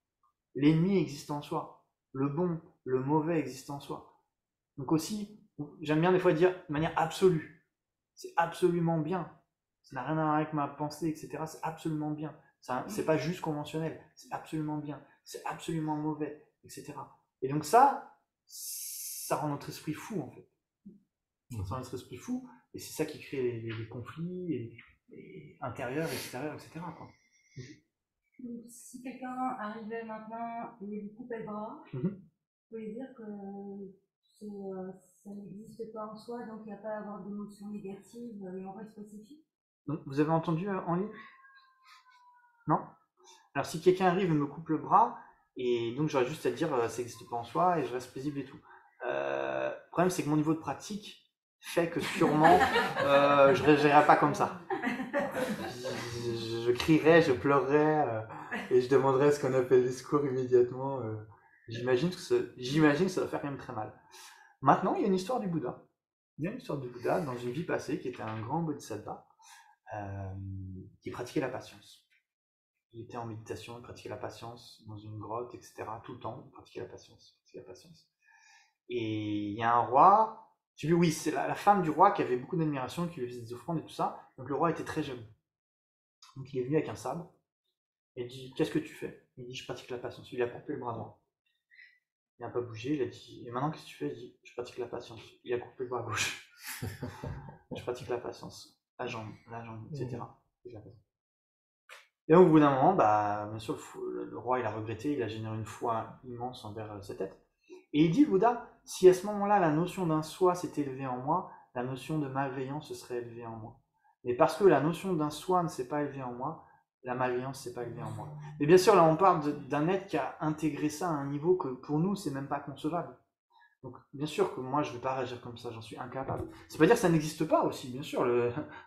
l'ennemi existe en soi, le bon, le mauvais existe en soi. Donc aussi, j'aime bien des fois dire de manière absolue, c'est absolument bien, ça n'a rien à voir avec ma pensée, etc. C'est absolument bien, c'est pas juste conventionnel, c'est absolument bien, c'est absolument mauvais, etc. Et donc ça rend notre esprit fou en fait. Ça rend notre esprit fou, et c'est ça qui crée les conflits et intérieurs, extérieurs, etc. quoi. Si quelqu'un arrivait maintenant et lui coupait le bras, vous pouvez dire que ça n'existe pas en soi, donc il n'y a pas à avoir d'émotions négatives et on reste pacifique. Donc, vous avez entendu en ligne? Non? Alors si quelqu'un arrive et me coupe le bras, et donc j'aurais juste à dire ça n'existe pas en soi et je reste paisible et tout. Le problème c'est que mon niveau de pratique fait que sûrement je ne réagirais pas comme ça. Je crierais, je pleurerais et je demanderais ce qu'on appelle les secours immédiatement. J'imagine que ça va faire quand même très mal. Maintenant, il y a une histoire du Bouddha. Il y a une histoire du Bouddha dans une vie passée qui était un grand bodhisattva qui pratiquait la patience. Il était en méditation, il pratiquait la patience dans une grotte, etc. Tout le temps, il pratiquait la patience. Et il y a un roi, oui, c'est la femme du roi qui avait beaucoup d'admiration, qui lui faisait des offrandes et tout ça. Donc le roi était très jaloux. Donc il est venu avec un sabre et il dit qu'est-ce que tu fais? Il dit je pratique la patience. Il a coupé le bras droit. Il n'a pas bougé, il a dit et maintenant qu'est-ce que tu fais? Il dit je pratique la patience. Il a coupé le bras gauche. Je pratique la patience. La jambe, etc. Et au bout d'un moment, bien sûr, le roi il a regretté, il a généré une foi immense envers cette tête. Et il dit, le Bouddha, si à ce moment-là la notion d'un soi s'est élevée en moi, la notion de malveillance se serait élevée en moi. Mais parce que la notion d'un soi ne s'est pas élevée en moi, la malveillance ne s'est pas élevée en moi. Mais bien sûr, là on parle d'un être qui a intégré ça à un niveau que pour nous, c'est même pas concevable. Donc bien sûr que moi je ne vais pas réagir comme ça, j'en suis incapable. C'est pas dire que ça n'existe pas aussi, bien sûr.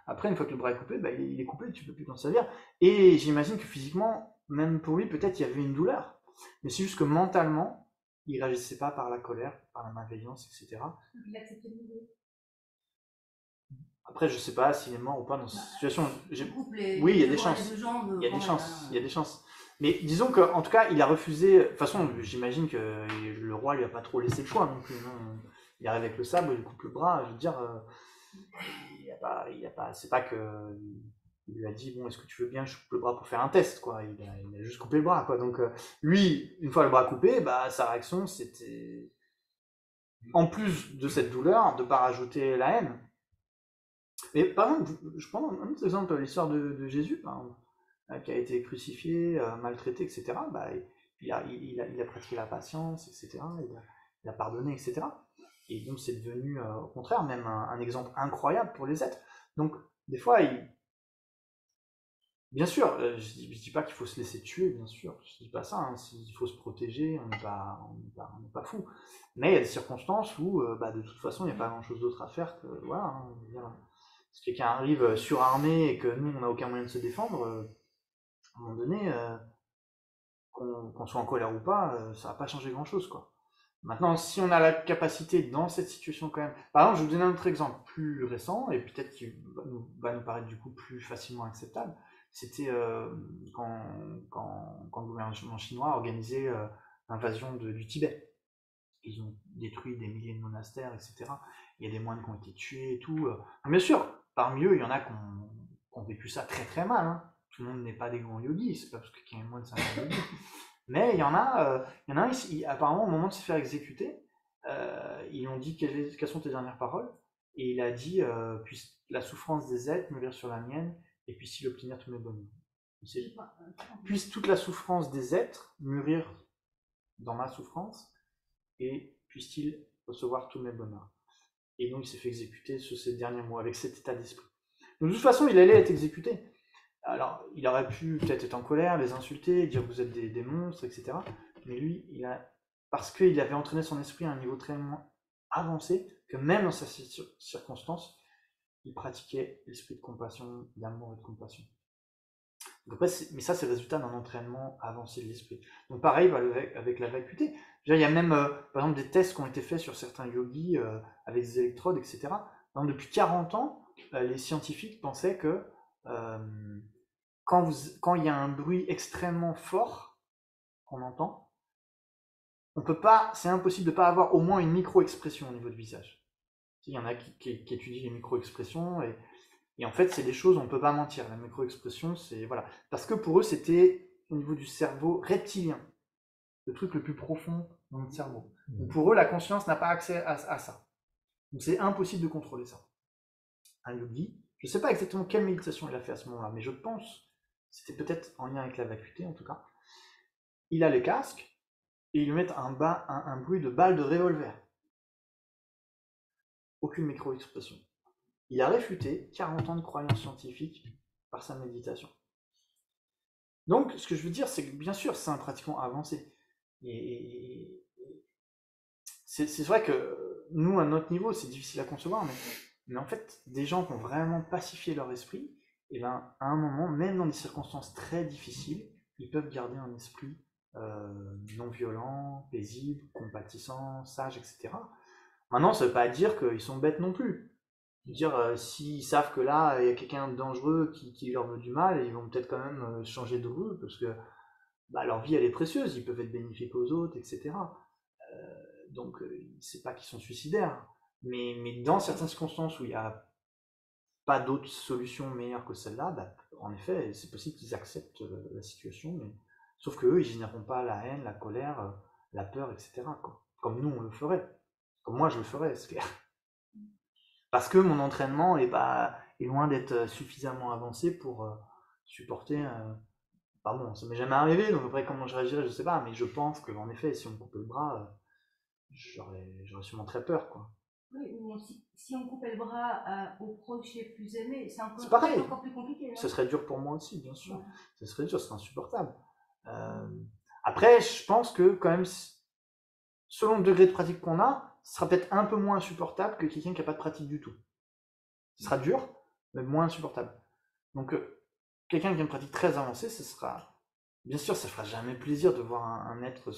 Après, une fois que le bras est coupé, il est coupé, tu ne peux plus t'en servir. Et j'imagine que physiquement, même pour lui, peut-être il y avait une douleur. Mais c'est juste que mentalement, il ne réagissait pas par la colère, par la malveillance, etc. Il acceptait le niveau. Après, je ne sais pas s'il est mort ou pas dans cette situation. Oui, il y a des chances. Il y a des chances. Mais disons qu'en tout cas, il a refusé. De toute façon, j'imagine que le roi lui a pas trop laissé le choix non plus. Non. Il arrive avec le sabre, il coupe le bras. Je veux dire, c'est pas que il lui a dit, bon, est-ce que tu veux bien que je coupe le bras pour faire un test, quoi. Il a juste coupé le bras, quoi. Donc, lui, une fois le bras coupé, bah, sa réaction, c'était, en plus de cette douleur, de ne pas rajouter la haine. Mais par exemple, je prends un autre exemple, l'histoire de Jésus, par exemple, qui a été crucifié, maltraité, etc. Bah, il a pratiqué la patience, etc. Il a pardonné, etc. Et donc c'est devenu, au contraire, même un exemple incroyable pour les êtres. Donc, des fois, bien sûr, je dis pas qu'il faut se laisser tuer, bien sûr, je dis pas ça, hein. Il faut se protéger, on n'est pas fou. Mais il y a des circonstances où, bah, de toute façon, il n'y a pas grand-chose d'autre à faire que, voilà, hein, si quelqu'un arrive surarmé et que nous, on n'a aucun moyen de se défendre, à un moment donné, qu'on soit en colère ou pas, ça va pas changer grand-chose, quoi. Maintenant, si on a la capacité dans cette situation quand même... Par exemple, je vais vous donner un autre exemple plus récent, et peut-être qui va nous paraître du coup plus facilement acceptable. C'était quand le gouvernement chinois a organisé l'invasion du Tibet. Ils ont détruit des milliers de monastères, etc. Il y a des moines qui ont été tués et tout. Bien sûr, parmi eux, il y en a qui ont vécu ça très très mal, hein. Tout le monde n'est pas des grands yogis, c'est pas parce que quelqu'un est moine, c'est un grand yogi. Mais il y en a un, apparemment, au moment de se faire exécuter, ils ont dit quelles sont tes dernières paroles, et il a dit puisse la souffrance des êtres mûrir sur la mienne, et puisse-t-il obtenir tous mes bonheurs. Puisse toute la souffrance des êtres mûrir dans ma souffrance, et puisse-t-il recevoir tous mes bonheurs. Et donc il s'est fait exécuter sur ces derniers mots, avec cet état d'esprit. Donc de toute façon, il allait être exécuté. Alors, il aurait pu peut-être être en colère, les insulter, dire que vous êtes des monstres, etc. Mais lui, parce qu'il avait entraîné son esprit à un niveau très avancé, que même dans ces circonstances, il pratiquait l'esprit de compassion, d'amour et de compassion. Donc après, mais ça, c'est le résultat d'un entraînement avancé de l'esprit. Donc pareil avec la vacuité. Il y a même, par exemple, des tests qui ont été faits sur certains yogis avec des électrodes, etc. Donc, depuis 40 ans, les scientifiques pensaient que quand il y a un bruit extrêmement fort qu'on entend, c'est impossible de ne pas avoir au moins une micro-expression au niveau du visage. Il y en a qui étudient les micro-expressions, et en fait, c'est des choses, on ne peut pas mentir. La micro-expression, c'est... Voilà. Parce que pour eux, c'était au niveau du cerveau reptilien, le truc le plus profond dans notre cerveau. Donc pour eux, la conscience n'a pas accès à ça. Donc c'est impossible de contrôler ça. Un yogi, je ne sais pas exactement quelle méditation il a fait à ce moment-là, mais je pense, c'était peut-être en lien avec la vacuité en tout cas, il a le casque, et ils lui mettent un bruit de balle de revolver. Aucune micro-expression. Il a réfuté 40 ans de croyances scientifiques par sa méditation. Donc, ce que je veux dire, c'est que bien sûr, c'est un pratiquant avancé. Et c'est vrai que nous, à notre niveau, c'est difficile à concevoir, mais en fait, des gens qui ont vraiment pacifié leur esprit, et ben, à un moment, même dans des circonstances très difficiles, ils peuvent garder un esprit non violent, paisible, compatissant, sage, etc. Maintenant, ça ne veut pas dire qu'ils sont bêtes non plus. Dire, s'ils savent que là, il y a quelqu'un de dangereux qui leur veut du mal, ils vont peut-être quand même changer de route, parce que bah, leur vie, elle est précieuse, ils peuvent être bénéfiques aux autres, etc. Donc, c'est pas qu'ils sont suicidaires. Mais dans certaines circonstances où il n'y a pas d'autre solution meilleure que celle-là, bah, en effet, c'est possible qu'ils acceptent la situation, mais sauf qu'eux, ils généreront pas la haine, la colère, la peur, etc. quoi. Comme nous, on le ferait. Comme moi, je le ferais, c'est clair. Parce que mon entraînement est loin d'être suffisamment avancé pour supporter... Pardon, ça m'est jamais arrivé, donc après comment je réagirais, je sais pas, mais je pense qu'en effet, si on me coupait le bras, j'aurais sûrement très peur, quoi. Oui, mais si on coupait le bras aux proches et plus aimés, c'est pareil. Encore plus compliqué. Non, ce serait dur pour moi aussi, bien sûr. Ouais. Ce serait dur, ce serait insupportable. Après, je pense que quand même, selon le degré de pratique qu'on a, ce sera peut-être un peu moins insupportable que quelqu'un qui n'a pas de pratique du tout. Ce sera dur, mais moins insupportable. Donc, quelqu'un qui a une pratique très avancée, ce sera... Bien sûr, ça ne fera jamais plaisir de voir un être...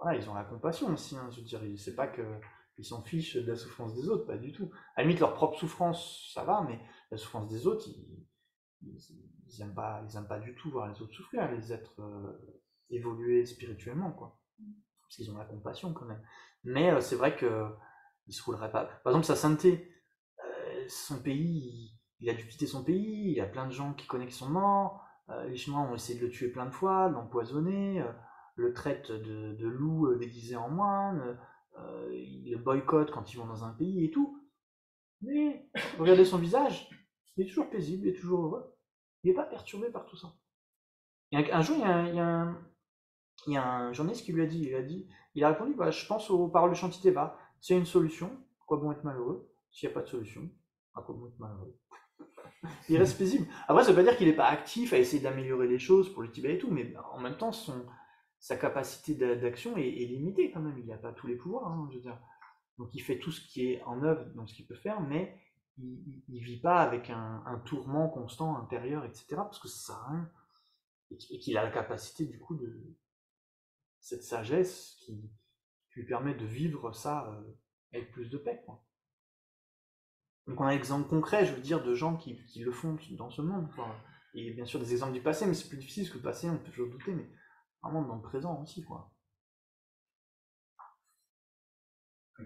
Voilà, ils ont la compassion aussi, hein, je veux dire, c'est pas qu'ils s'en fichent de la souffrance des autres, pas du tout. À la limite, leur propre souffrance, ça va, mais la souffrance des autres, ils aiment pas du tout voir les autres souffrir, les êtres évoluer spirituellement, quoi. Parce qu'ils ont la compassion quand même. Mais c'est vrai qu'ils ne se rouleraient pas. Par exemple, sa sainteté, son pays, il a dû quitter son pays, il y a plein de gens qui connaissent qui sont morts, les Chinois ont essayé de le tuer plein de fois, de l'empoisonner, le traitent de loup déguisé en moine, ils le boycottent quand ils vont dans un pays et tout. Mais regardez son visage, il est toujours paisible, il est toujours heureux. Il n'est pas perturbé par tout ça. Et un jour, il y a un journaliste qui lui a dit, il a répondu, bah, je pense aux paroles de Shantideva. S'il y a une solution, pourquoi bon être malheureux? S'il n'y a pas de solution, pourquoi bon être malheureux? Il reste paisible. Après, ça ne veut pas dire qu'il n'est pas actif à essayer d'améliorer les choses pour le Tibet et tout, mais en même temps, sa capacité d'action est limitée quand même. Il n'a pas tous les pouvoirs, hein, je veux dire. Donc il fait tout ce qui est en œuvre, donc ce qu'il peut faire, mais il ne vit pas avec un tourment constant intérieur, etc. Parce que ça sert à rien. Et qu'il a la capacité du coup de cette sagesse qui lui permet de vivre ça avec plus de paix, quoi. Donc on a un exemple concret, je veux dire, de gens qui le font dans ce monde, quoi. Et bien sûr des exemples du passé, mais c'est plus difficile parce que le passé, on peut toujours douter, mais vraiment dans le présent aussi, quoi. Je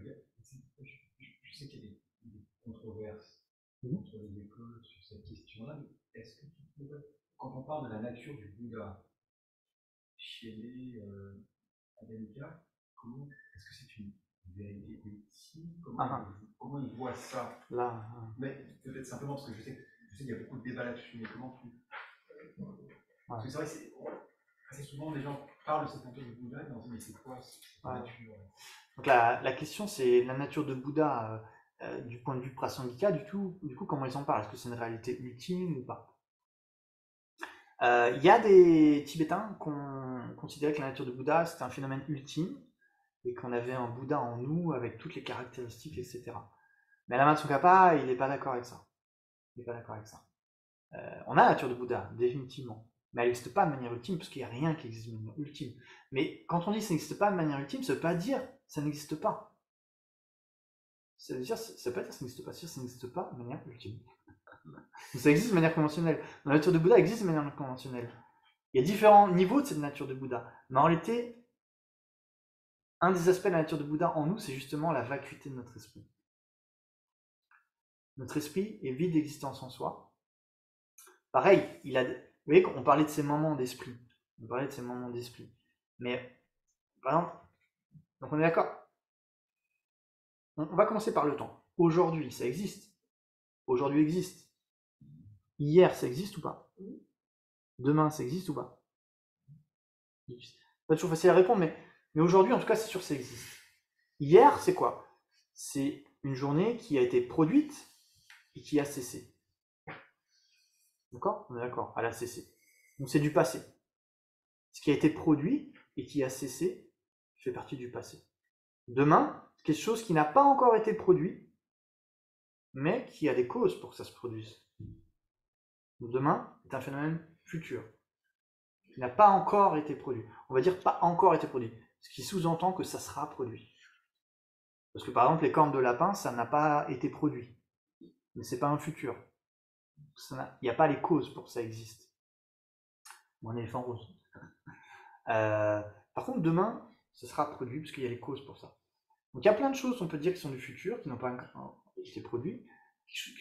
sais qu'il y a des controverses Mhm. entre les écoles sur cette question-là, mais est-ce que tu pourrais, quand on parle de la nature du Bouddha chez les Advaita, est-ce que c'est une vérité ultime? Comment ils voient ça? Là, Mais peut-être simplement parce que je sais qu'il y a beaucoup de débats là-dessus, mais comment tu. Parce que c'est vrai que assez souvent les gens parlent de cette nature du Bouddha et on se dit mais c'est quoi cette nature? Donc la question c'est la nature de Bouddha du point de vue prasangika, du coup comment ils en parlent? Est-ce que c'est une réalité ultime ou pas? Il y a des Tibétains qui ont considéré que la nature de Bouddha c'était un phénomène ultime et qu'on avait un Bouddha en nous avec toutes les caractéristiques, etc. Mais Lama Tsongkhapa, il n'est pas d'accord avec ça. On a la nature de Bouddha, définitivement. Mais elle n'existe pas de manière ultime, parce qu'il n'y a rien qui existe de manière ultime. Mais quand on dit que ça n'existe pas de manière ultime, ça ne veut pas dire que ça n'existe pas. Ça veut pas dire que ça n'existe pas, ça n'existe pas de manière ultime. Ça existe de manière conventionnelle. La nature de Bouddha existe de manière conventionnelle. Il y a différents niveaux de cette nature de Bouddha. Mais en réalité, un des aspects de la nature de Bouddha en nous, c'est justement la vacuité de notre esprit. Notre esprit est vide d'existence en soi. Pareil, vous voyez, on parlait de ces moments d'esprit. Mais, par exemple, donc on est d'accord. On va commencer par le temps. Aujourd'hui, ça existe. Aujourd'hui existe. Hier, ça existe ou pas? Demain, ça existe ou pas? Pas toujours facile à répondre, mais aujourd'hui, en tout cas, c'est sûr que ça existe. Hier, c'est quoi? C'est une journée qui a été produite et qui a cessé. D'accord? On est d'accord, elle a cessé. Donc c'est du passé. Ce qui a été produit et qui a cessé fait partie du passé. Demain, c'est quelque chose qui n'a pas encore été produit, mais qui a des causes pour que ça se produise. Donc demain est un phénomène futur, qui n'a pas encore été produit. On va dire pas encore été produit, ce qui sous-entend que ça sera produit. Parce que par exemple, les cornes de lapin, ça n'a pas été produit, mais c'est pas un futur. Il n'y a pas les causes pour que ça existe. Ou un éléphant rose. Par contre, demain, ça sera produit parce qu'il y a les causes pour ça. Donc il y a plein de choses, on peut dire, qui sont du futur, qui n'ont pas été produites,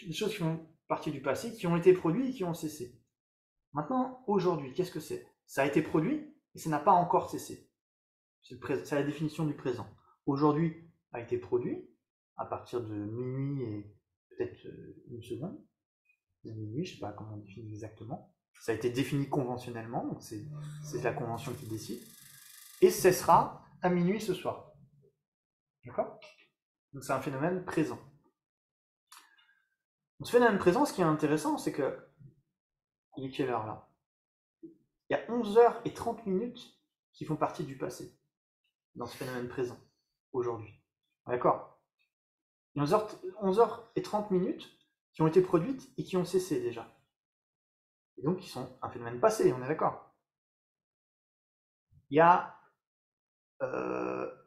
des choses qui font partie du passé, qui ont été produites et qui ont cessé. Maintenant, aujourd'hui, qu'est-ce que c'est? Ça a été produit et ça n'a pas encore cessé. C'est la définition du présent. Aujourd'hui a été produit à partir de minuit et peut-être une seconde. Minuit, je ne sais pas comment on définit exactement. Ça a été défini conventionnellement, donc c'est la convention qui décide. Et cessera à minuit ce soir. D'accord? Donc c'est un phénomène présent. Donc ce phénomène présent, ce qui est intéressant, c'est que il est quelle heure là? Il y a 11h30 qui font partie du passé dans ce phénomène présent, aujourd'hui. D'accord? Il y a 11h30 qui ont été produites et qui ont cessé déjà. Et donc qui sont un phénomène passé, on est d'accord? Il y a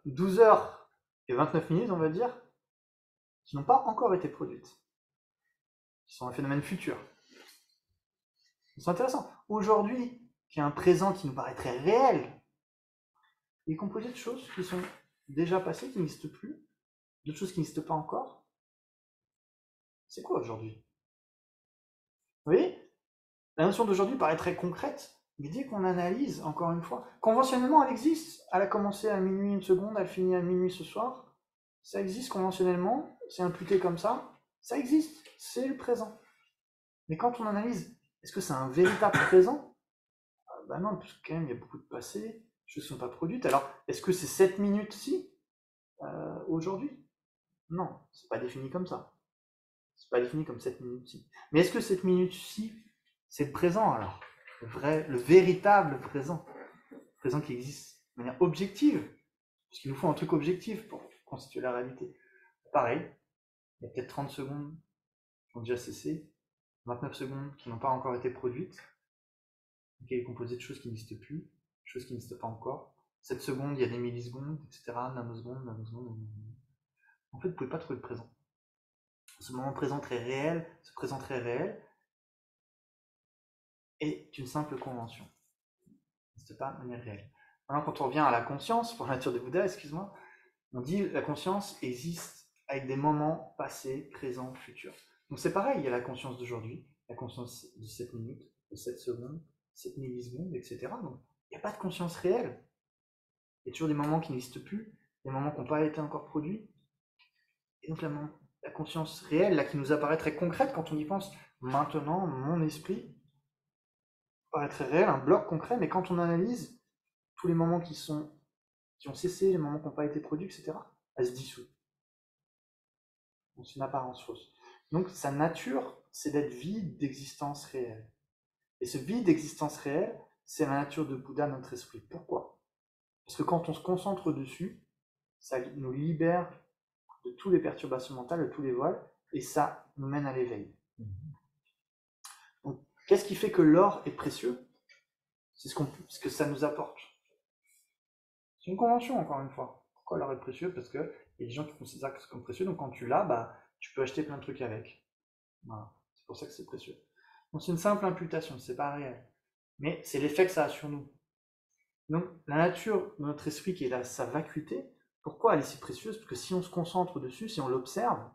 12h29, on va dire, qui n'ont pas encore été produites, qui sont un phénomène futur. C'est intéressant. Aujourd'hui, qui a un présent qui nous paraît très réel, il est composé de choses qui sont déjà passées, qui n'existent plus, d'autres choses qui n'existent pas encore. C'est quoi aujourd'hui? Vous voyez, la notion d'aujourd'hui paraît très concrète, mais dès qu'on analyse, encore une fois, conventionnellement, elle existe. Elle a commencé à minuit 1 seconde, elle finit à minuit ce soir. Ça existe conventionnellement, c'est imputé comme ça existe, c'est le présent. Mais quand on analyse, est-ce que c'est un véritable présent? Ben non, parce que quand même, il y a beaucoup de passé, les choses ne sont pas produites. Alors, est-ce que c'est 7 minutes-ci, aujourd'hui? Non, c'est pas défini comme ça. C'est pas défini comme 7 minutes-ci. Mais est-ce que 7 minutes-ci, c'est le présent alors? Le véritable présent. Le présent qui existe de manière objective. Parce qu'il nous faut un truc objectif pour constituer la réalité. Pareil, il y a peut-être 30 secondes qui ont déjà cessé, 29 secondes qui n'ont pas encore été produites, qui est composé de choses qui n'existent plus, de choses qui n'existent pas encore. 7 secondes, il y a des millisecondes, etc., nanosecondes. En fait, vous ne pouvez pas trouver le présent. Ce moment présent très réel, ce présent très réel, est une simple convention. Ce n'est pas de manière réelle. Maintenant, quand on revient à la conscience, pour la nature de Bouddha, excuse-moi, on dit la conscience existe avec des moments passés, présents, futurs. Donc c'est pareil, il y a la conscience d'aujourd'hui, la conscience de 7 minutes, de 7 secondes, 7 millisecondes, etc. Donc il n'y a pas de conscience réelle. Il y a toujours des moments qui n'existent plus, des moments qui n'ont pas été encore produits. Et donc la conscience réelle, là, qui nous apparaît très concrète quand on y pense, maintenant, mon esprit paraît très réel, un bloc concret, mais quand on analyse tous les moments qui ont cessé, les moments qui n'ont pas été produits, etc., elle se dissout. C'est une apparence fausse. Donc sa nature, c'est d'être vide d'existence réelle. Et ce vide d'existence réelle, c'est la nature de Bouddha, notre esprit. Pourquoi? Parce que quand on se concentre dessus, ça nous libère de toutes les perturbations mentales, de tous les voiles, et ça nous mène à l'éveil. Donc, qu'est-ce qui fait que l'or est précieux? C'est ce que ça nous apporte. C'est une convention, encore une fois. Pourquoi l'or est précieux? Parce qu'il y a des gens qui considèrent que c'est comme précieux, donc quand tu l'as, tu peux acheter plein de trucs avec. Voilà. C'est pour ça que c'est précieux. Donc c'est une simple imputation, c'est pas réel. Mais c'est l'effet que ça a sur nous. Donc la nature de notre esprit qui est là, sa vacuité, pourquoi elle est si précieuse? Parce que si on se concentre dessus, si on l'observe,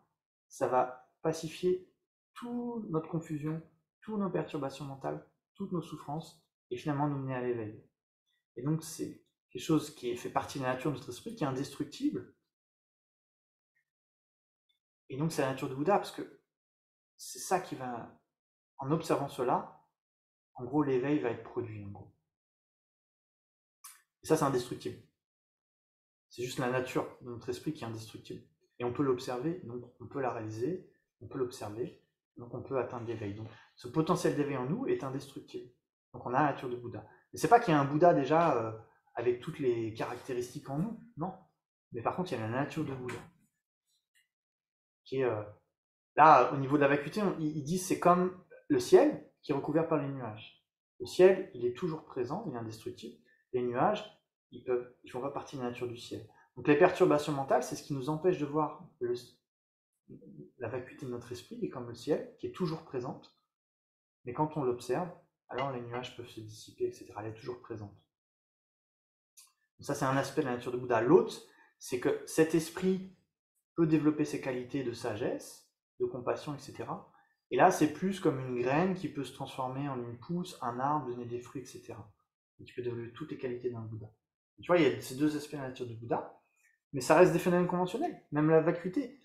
ça va pacifier toute notre confusion, toutes nos perturbations mentales, toutes nos souffrances, et finalement nous mener à l'éveil. Et donc c'est quelque chose qui fait partie de la nature de notre esprit, qui est indestructible. Et donc c'est la nature de Bouddha, parce que c'est ça qui va, en observant cela, en gros l'éveil va être produit, en gros. Et ça c'est indestructible. C'est juste la nature de notre esprit qui est indestructible. Et on peut l'observer, donc on peut la réaliser, on peut l'observer, donc on peut atteindre l'éveil. Donc ce potentiel d'éveil en nous est indestructible. Donc on a la nature de Bouddha. Mais c'est pas qu'il y a un Bouddha déjà avec toutes les caractéristiques en nous, non. Mais par contre il y a la nature de Bouddha. Qui est là, au niveau de la vacuité, ils disent c'est comme le ciel qui est recouvert par les nuages. Le ciel, il est toujours présent, il est indestructible. Les nuages, ils font pas partie de la nature du ciel. Donc les perturbations mentales, c'est ce qui nous empêche de voir la vacuité de notre esprit, qui est comme le ciel, qui est toujours présente. Mais quand on l'observe, alors les nuages peuvent se dissiper, etc. Elle est toujours présente. Donc ça, c'est un aspect de la nature de Bouddha. L'autre, c'est que cet esprit peut développer ses qualités de sagesse, de compassion, etc. Et là, c'est plus comme une graine qui peut se transformer en une pousse, un arbre, donner des fruits, etc. Et qui peut développer toutes les qualités d'un Bouddha. Et tu vois, il y a ces deux aspects de la nature du Bouddha, mais ça reste des phénomènes conventionnels. Même la vacuité,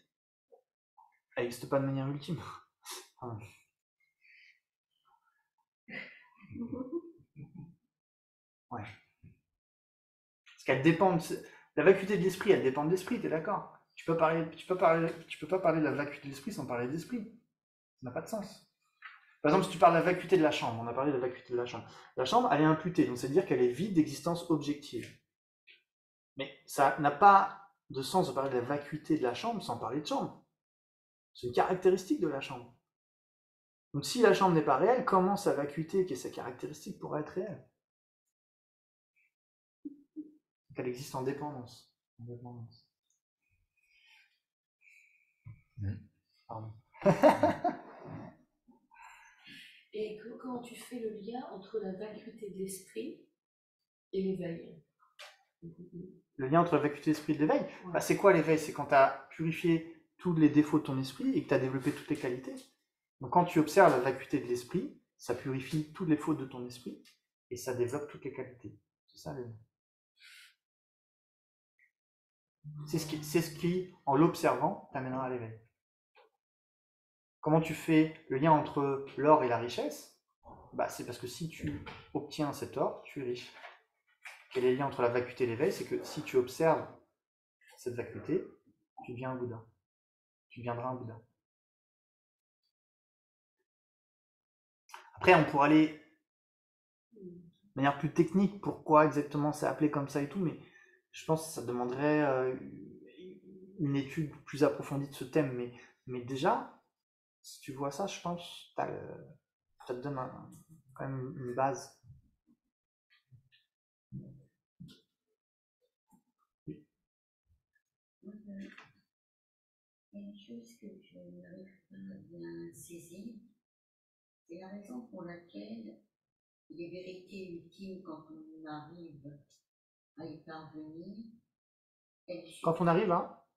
elle n'existe pas de manière ultime. Ouais. Parce qu'elle dépend la vacuité de l'esprit, elle dépend de l'esprit, t'es d'accord? Tu peux pas parler de la vacuité de l'esprit sans parler de l'esprit. Ça n'a pas de sens. Par exemple, si tu parles de la vacuité de la chambre, on a parlé de la vacuité de la chambre. La chambre, elle est imputée, donc c'est-à-dire qu'elle est vide d'existence objective. Mais ça n'a pas de sens de parler de la vacuité de la chambre sans parler de chambre. C'est une caractéristique de la chambre. Donc si la chambre n'est pas réelle, comment sa vacuité, qui est sa caractéristique, pourrait être réelle? Donc elle existe en dépendance. Pardon. Et comment tu fais le lien entre la vacuité de l'esprit et l'éveil? Le lien entre la vacuité de l'esprit et l'éveil, c'est quoi l'éveil? C'est quand tu as purifié tous les défauts de ton esprit et que tu as développé toutes les qualités. Donc quand tu observes la vacuité de l'esprit, ça purifie toutes les fautes de ton esprit et ça développe toutes les qualités. C'est ça le... C'est ce qui, en l'observant, t'amènera à l'éveil. Comment tu fais le lien entre l'or et la richesse? C'est parce que si tu obtiens cet or, tu es riche. Quel est le lien entre la vacuité et l'éveil? C'est que si tu observes cette vacuité, tu deviens un Bouddha. Tu deviendras un Bouddha. Après, on pourrait aller de manière plus technique, pourquoi exactement c'est appelé comme ça et tout, mais je pense que ça demanderait une étude plus approfondie de ce thème. Mais déjà, si tu vois ça, je pense que ça te donne quand même une base. Une chose que je n'arrive pas à bien saisir, c'est la raison pour laquelle les vérités ultimes, quand on arrive à y parvenir, quand on arrive à...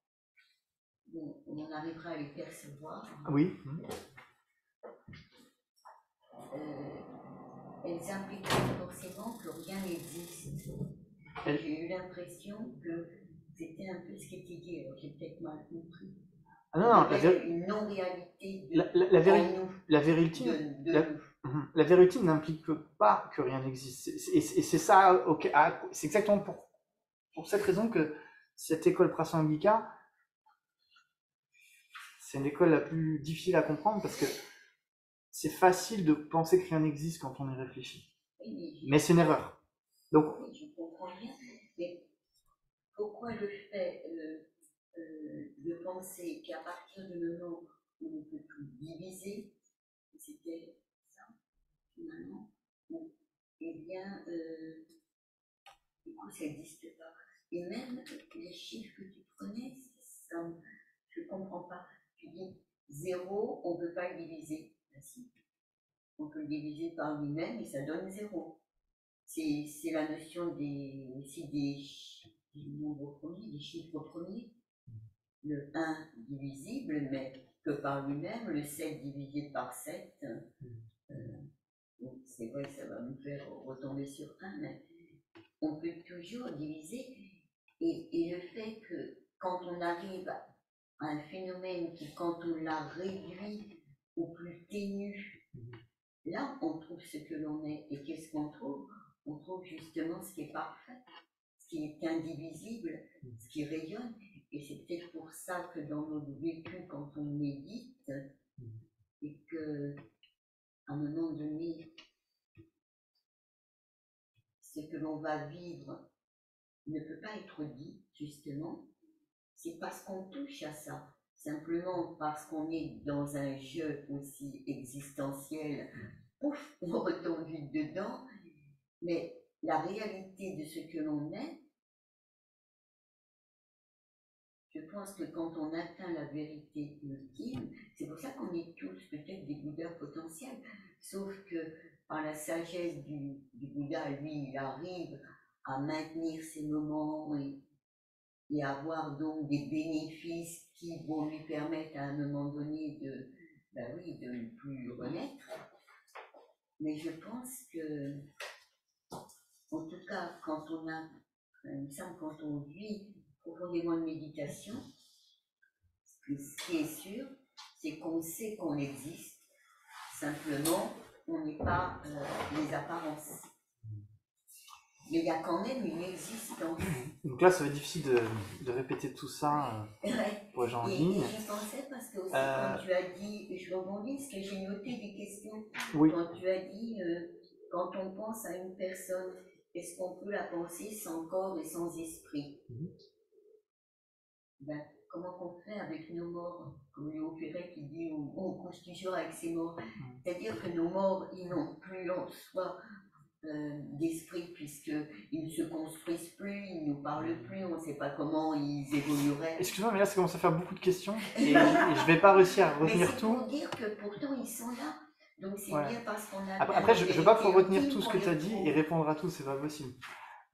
on arrivera à les percevoir. Oui. Elles impliquent forcément que rien n'existe. J'ai eu l'impression que c'était un peu ce qui était dit, alors j'ai peut-être mal compris. Ah non, une non-réalité de la vérité n'implique pas que rien n'existe. Et c'est ça, c'est exactement pour cette raison que cette école Prasangika, c'est une école la plus difficile à comprendre parce que c'est facile de penser que rien n'existe quand on y réfléchit. Mais c'est une erreur. Donc, je comprends bien, mais pourquoi le fait de penser qu'à partir du moment où on peut tout diviser, c'était ça, finalement, eh bien, du coup, ça n'existe pas. Et même les chiffres que tu prenais, je ne comprends pas. Tu dis 0, on ne peut pas le diviser. On peut le diviser par lui-même et ça donne 0. C'est la notion des nombres premiers, des chiffres premiers. Le 1 divisible, mais que par lui-même, le 7 divisé par 7. C'est vrai que ça va nous faire retomber sur 1, mais on peut toujours diviser. Et le fait que quand on arrive à un phénomène qui, quand on l'a réduit au plus ténu, là, on trouve ce que l'on est. Et qu'est-ce qu'on trouve? On trouve justement ce qui est parfait, ce qui est indivisible, ce qui rayonne. Et c'est peut-être pour ça que dans notre vécu, quand on médite, et que à un moment donné, ce que l'on va vivre ne peut pas être dit, justement, c'est parce qu'on touche à ça. Simplement parce qu'on est dans un jeu aussi existentiel, pouf, on retombe vite dedans, mais la réalité de ce que l'on est, je pense que quand on atteint la vérité ultime, c'est pour ça qu'on est tous peut-être des Bouddhas potentiels, sauf que par la sagesse du Bouddha, lui, il arrive à maintenir ces moments et avoir donc des bénéfices qui vont lui permettre à un moment donné de ne plus renaître. Mais je pense que, en tout cas, quand on vit profondément de méditation, ce qui est sûr, c'est qu'on sait qu'on existe, simplement, on n'est pas les apparences. Mais il y a quand même une existence. Donc là, ça va être difficile de répéter tout ça pour les gens en ligne. Et je pensais, parce que aussi, quand tu as dit, je rebondis, parce que j'ai noté des questions. Oui. Quand tu as dit, quand on pense à une personne, est-ce qu'on peut la penser sans corps et sans esprit? Comment on fait avec nos morts? Comme Léo Ferré qui dit, on couche toujours avec ses morts. C'est-à-dire que nos morts, ils n'ont plus en soi d'esprit, puisqu'ils ne se construisent plus, ils ne nous parlent plus, on ne sait pas comment ils évolueraient. Excuse-moi, mais là, ça commence à faire beaucoup de questions et je ne vais pas réussir à retenir mais tout. C'est pour dire que pourtant, ils sont là. Donc, c'est bien parce qu'on a... Après, je ne veux pas pouvoir retenir tout ce que tu as dit et répondre à tout, c'est pas possible.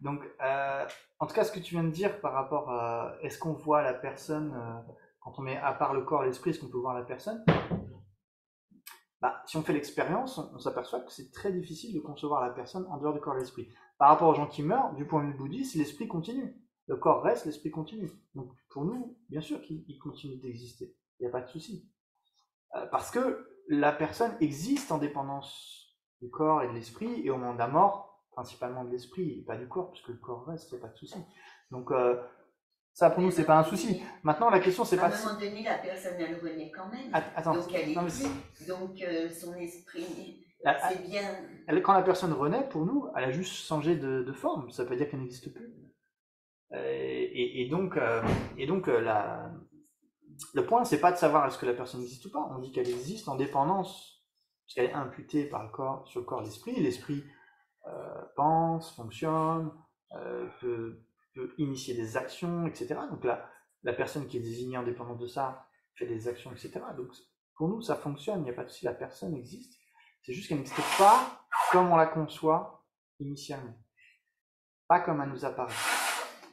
Donc, en tout cas, ce que tu viens de dire par rapport à est-ce qu'on voit la personne, quand on met à part le corps et l'esprit, est-ce qu'on peut voir la personne? bah, si on fait l'expérience, on s'aperçoit que c'est très difficile de concevoir la personne en dehors du corps et de l'esprit. Par rapport aux gens qui meurent, du point de vue bouddhiste, l'esprit continue. Le corps reste, l'esprit continue. Donc pour nous, bien sûr qu'il continue d'exister. Il n'y a pas de souci. Parce que la personne existe en dépendance du corps et de l'esprit, et au moment de la mort, principalement de l'esprit, et pas du corps, puisque le corps reste, il n'y a pas de souci. Donc ça pour nous, c'est pas un souci. Maintenant, la question, c'est pas... À un moment donné, la personne, elle renaît quand même. Attends, donc elle est non, mais plus. Donc son esprit, c'est bien. Quand la personne renaît, pour nous, elle a juste changé de forme. Ça veut pas dire qu'elle n'existe plus. Et donc, le point, c'est pas de savoir est-ce que la personne existe ou pas. On dit qu'elle existe en dépendance, parce qu'elle est imputée par le corps, sur le corps, l'esprit. L'esprit pense, fonctionne, peut initier des actions, etc. Donc la personne qui est désignée en dépendance de ça fait des actions, etc. Donc pour nous, ça fonctionne. Il n'y a pas de souci. La personne existe. C'est juste qu'elle n'existe pas comme on la conçoit initialement. Pas comme elle nous apparaît.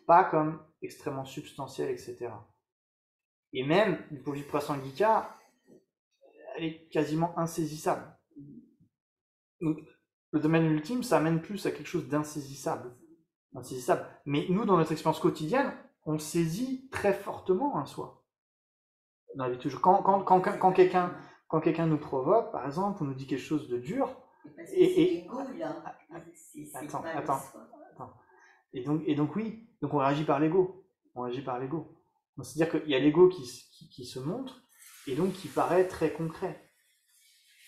Pas comme extrêmement substantielle, etc. Et même, du point de vue de Prasangika, elle est quasiment insaisissable. Donc, le domaine ultime, ça amène plus à quelque chose d'insaisissable. Mais nous, dans notre expérience quotidienne, on saisit très fortement un soi. Quand quelqu'un nous provoque, par exemple, ou nous dit quelque chose de dur, c'est l'ego, là. Attends. Et donc oui, donc on réagit par l'ego. C'est-à-dire qu'il y a l'ego qui se montre, et donc qui paraît très concret.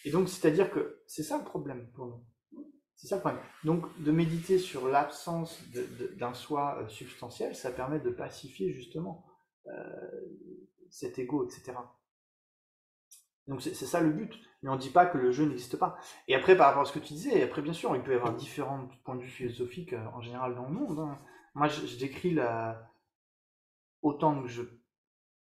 Et donc c'est-à-dire que c'est ça le problème pour nous. C'est ça le problème. Donc de méditer sur l'absence d'un soi substantiel, ça permet de pacifier justement cet ego, etc. Donc c'est ça le but. Mais on ne dit pas que le jeu n'existe pas. Et après, par rapport à ce que tu disais, après bien sûr, il peut y avoir différents points de vue philosophiques en général dans le monde. Hein. Moi, je décris autant que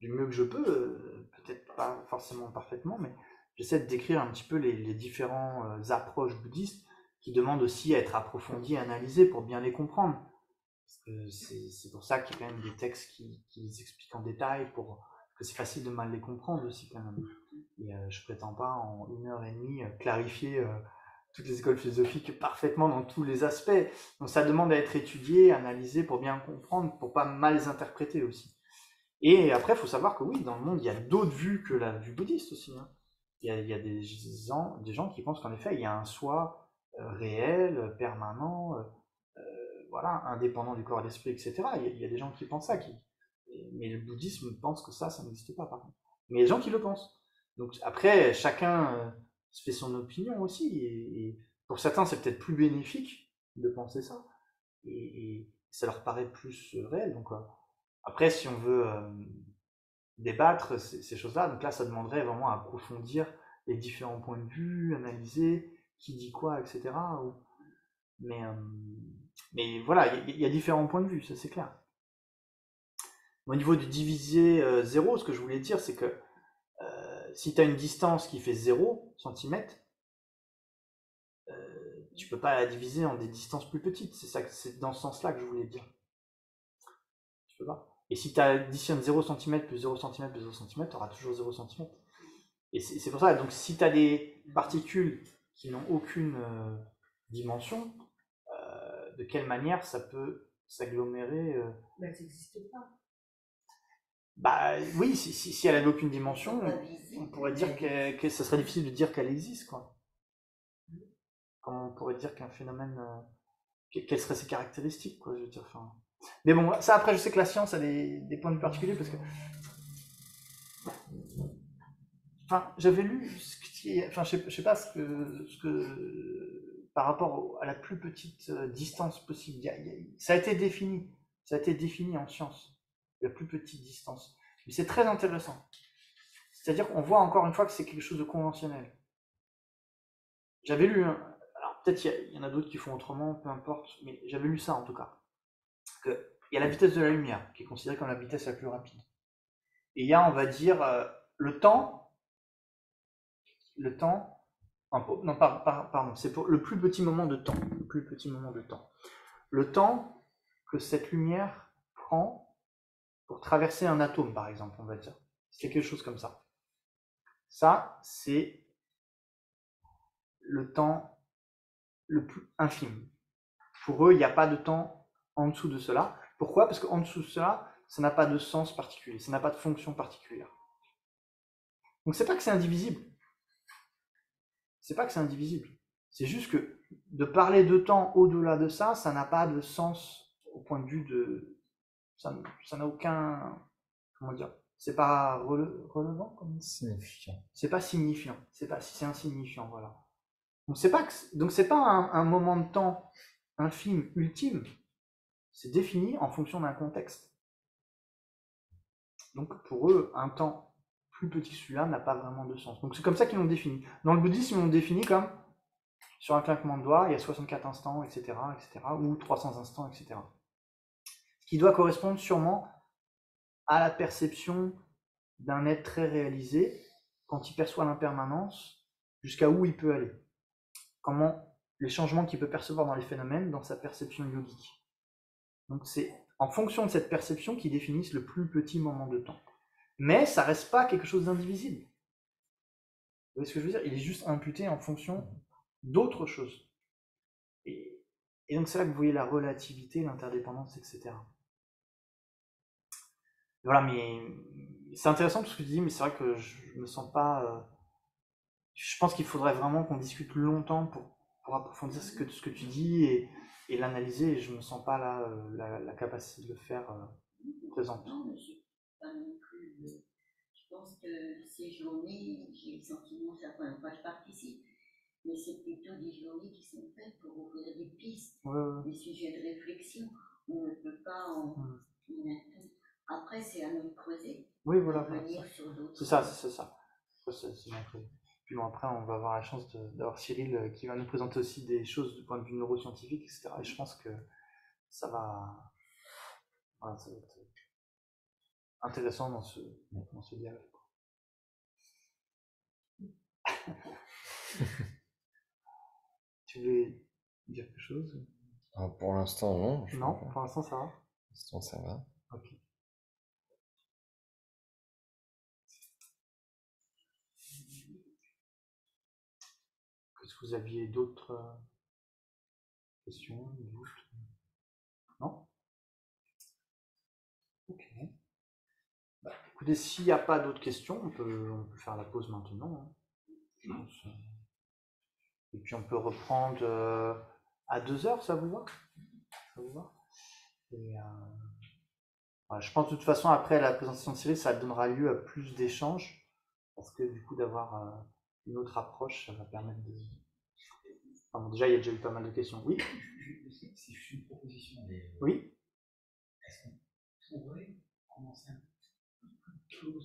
du mieux que je peux, peut-être pas forcément parfaitement, mais j'essaie de décrire un petit peu les différentes approches bouddhistes qui demandent aussi à être approfondies et analysées pour bien les comprendre. C'est pour ça qu'il y a quand même des textes qui les expliquent en détail, que c'est facile de mal les comprendre aussi quand même. Et je prétends pas en 1h30 clarifier toutes les écoles philosophiques parfaitement dans tous les aspects. Donc ça demande à être étudié, analysé pour bien comprendre, pour pas mal les interpréter aussi. Et après, il faut savoir que oui, dans le monde, il y a d'autres vues que la vue bouddhiste aussi. Hein. Il y a des gens qui pensent qu'en effet, il y a un soi réel, permanent, voilà, indépendant du corps et de l'esprit, etc. Il y a des gens qui pensent ça. Mais le bouddhisme pense que ça n'existe pas, par contre. Mais il y a des gens qui le pensent. Donc après, chacun se fait son opinion aussi. Et pour certains, c'est peut-être plus bénéfique de penser ça. Et ça leur paraît plus réel. Donc après, si on veut débattre ces choses-là, donc là, ça demanderait vraiment à approfondir les différents points de vue, analyser qui dit quoi, etc. Mais voilà, il y a différents points de vue, ça c'est clair. Au niveau du divisé 0, ce que je voulais dire, c'est que si tu as une distance qui fait 0 cm, tu peux pas la diviser en des distances plus petites. C'est dans ce sens-là que je voulais dire. Tu peux pas. Et si tu additionnes 0 cm plus 0 cm plus 0 cm, tu auras toujours 0 cm. Et c'est pour ça, donc si tu as des particules qui n'ont aucune dimension, de quelle manière ça peut s'agglomérer Ça n'existe pas. Bah oui, si elle n'avait aucune dimension, on pourrait dire que ça serait difficile de dire qu'elle existe, quoi. Comment on pourrait dire qu'un phénomène, quelles seraient ses caractéristiques, quoi, je veux dire. Enfin... Mais bon, ça après, je sais que la science a des points de vue particuliers parce que, enfin, j'avais lu, enfin, je sais pas ce que par rapport à la plus petite distance possible, ça a été défini en science. La plus petite distance. Mais c'est très intéressant. C'est-à-dire qu'on voit encore une fois que c'est quelque chose de conventionnel. J'avais lu, alors peut-être il y en a d'autres qui font autrement, peu importe, mais j'avais lu ça en tout cas. Il y a la vitesse de la lumière, qui est considérée comme la vitesse la plus rapide. Et il y a, on va dire, le temps, non, pardon, c'est pour le plus petit moment de temps. Le temps que cette lumière prend pour traverser un atome, par exemple, on va dire. C'est quelque chose comme ça. Ça, c'est le temps le plus infime. Pour eux, il n'y a pas de temps en dessous de cela. Pourquoi? Parce qu'en dessous de cela, ça n'a pas de sens particulier, ça n'a pas de fonction particulière. Donc c'est pas que c'est indivisible. C'est pas que c'est indivisible. C'est juste que de parler de temps au-delà de ça, ça n'a pas de sens au point de vue de... Ça n'a aucun... Comment dire? C'est pas relevant comme... Signifiant. C'est pas signifiant. C'est insignifiant, voilà. Donc c'est pas un moment de temps infime, ultime. C'est défini en fonction d'un contexte. Donc pour eux, un temps plus petit que celui-là n'a pas vraiment de sens. Donc c'est comme ça qu'ils l'ont défini. Dans le bouddhisme, ils l'ont défini comme sur un claquement de doigts, il y a 64 instants, etc., ou 300 instants, etc. Ce qui doit correspondre sûrement à la perception d'un être très réalisé quand il perçoit l'impermanence, jusqu'à où il peut aller. Comment les changements qu'il peut percevoir dans les phénomènes, dans sa perception yogique. Donc c'est en fonction de cette perception qu'ils définissent le plus petit moment de temps. Mais ça reste pas quelque chose d'indivisible. Vous voyez ce que je veux dire? Il est juste imputé en fonction d'autres choses. Et donc c'est là que vous voyez la relativité, l'interdépendance, etc. Voilà, mais c'est intéressant tout ce que tu dis, mais c'est vrai que je me sens pas... je pense qu'il faudrait vraiment qu'on discute longtemps pour approfondir ce que tu dis et l'analyser, et je me sens pas là la capacité de le faire présente. Non, mais je suis pas non plus. Je pense que ces journées, j'ai le sentiment, c'est la première fois que je participe, mais c'est plutôt des journées qui sont faites pour ouvrir des pistes, des sujets de réflexion. On ne peut pas en attendre. Après, c'est à nous de creuser. Oui, voilà. Revenir sur d'autres. C'est ça. C'est bien creuser. Puis bon, après, on va avoir la chance d'avoir Cyril qui va nous présenter aussi des choses du point de vue neuroscientifique, etc. Et je pense que ça va, voilà, ça va être intéressant dans ce dialogue. Tu voulais dire quelque chose? Alors, pour l'instant, non. Non, pour l'instant, ça va. Pour l'instant, ça va. Ok. Est-ce que vous aviez d'autres questions, doutes? Non? Ok. Bah, écoutez, s'il n'y a pas d'autres questions, on peut faire la pause maintenant. Je pense. Et puis on peut reprendre à 2h, ça vous va? Ça vous va? Et, je pense de toute façon, après la présentation de Cyril, ça donnera lieu à plus d'échanges, parce que du coup, d'avoir une autre approche, ça va permettre de... Enfin, bon, déjà, il y a déjà eu pas mal de questions. Oui? C'est juste une proposition. Mais, oui? Est-ce qu'on pourrait commencer un peu plus tôt?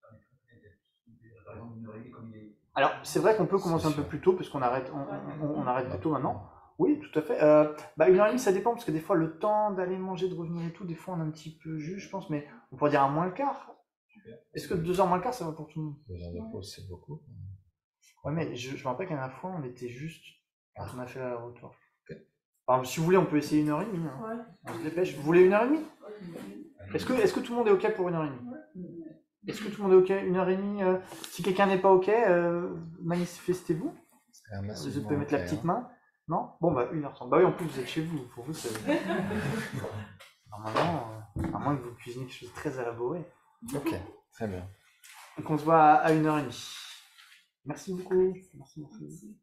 Par exemple, une heure et demie comme il est. Alors, c'est vrai qu'on peut commencer un peu plus tôt, parce qu'on arrête, on arrête plus tôt maintenant. Oui, tout à fait. 1h30, ça dépend, parce que des fois, le temps d'aller manger, de revenir et tout, des fois, on est un petit peu juste, je pense, mais on pourrait dire à moins le quart. Est-ce que 2h moins le quart, ça va pour tout le monde? 2 heures de pause, c'est beaucoup. Ouais, mais je me rappelle qu'à la fois, on était juste quand on a fait la retour. Enfin, si vous voulez, on peut essayer 1h30. Hein. Ouais. On se dépêche. Vous voulez 1h30? Est-ce que tout le monde est OK pour 1h30? Est-ce que tout le monde est OK? 1h30 si quelqu'un n'est pas OK, manifestez-vous. Vous pouvez mettre la petite main. Non? Bon, 1h30. Bah oui, en plus, vous êtes chez vous. Pour vous, c'est... Normalement, à moins que vous cuisiniez quelque chose de très élaboré. OK, très bien. Donc, on se voit à 1h30. Merci beaucoup. Merci.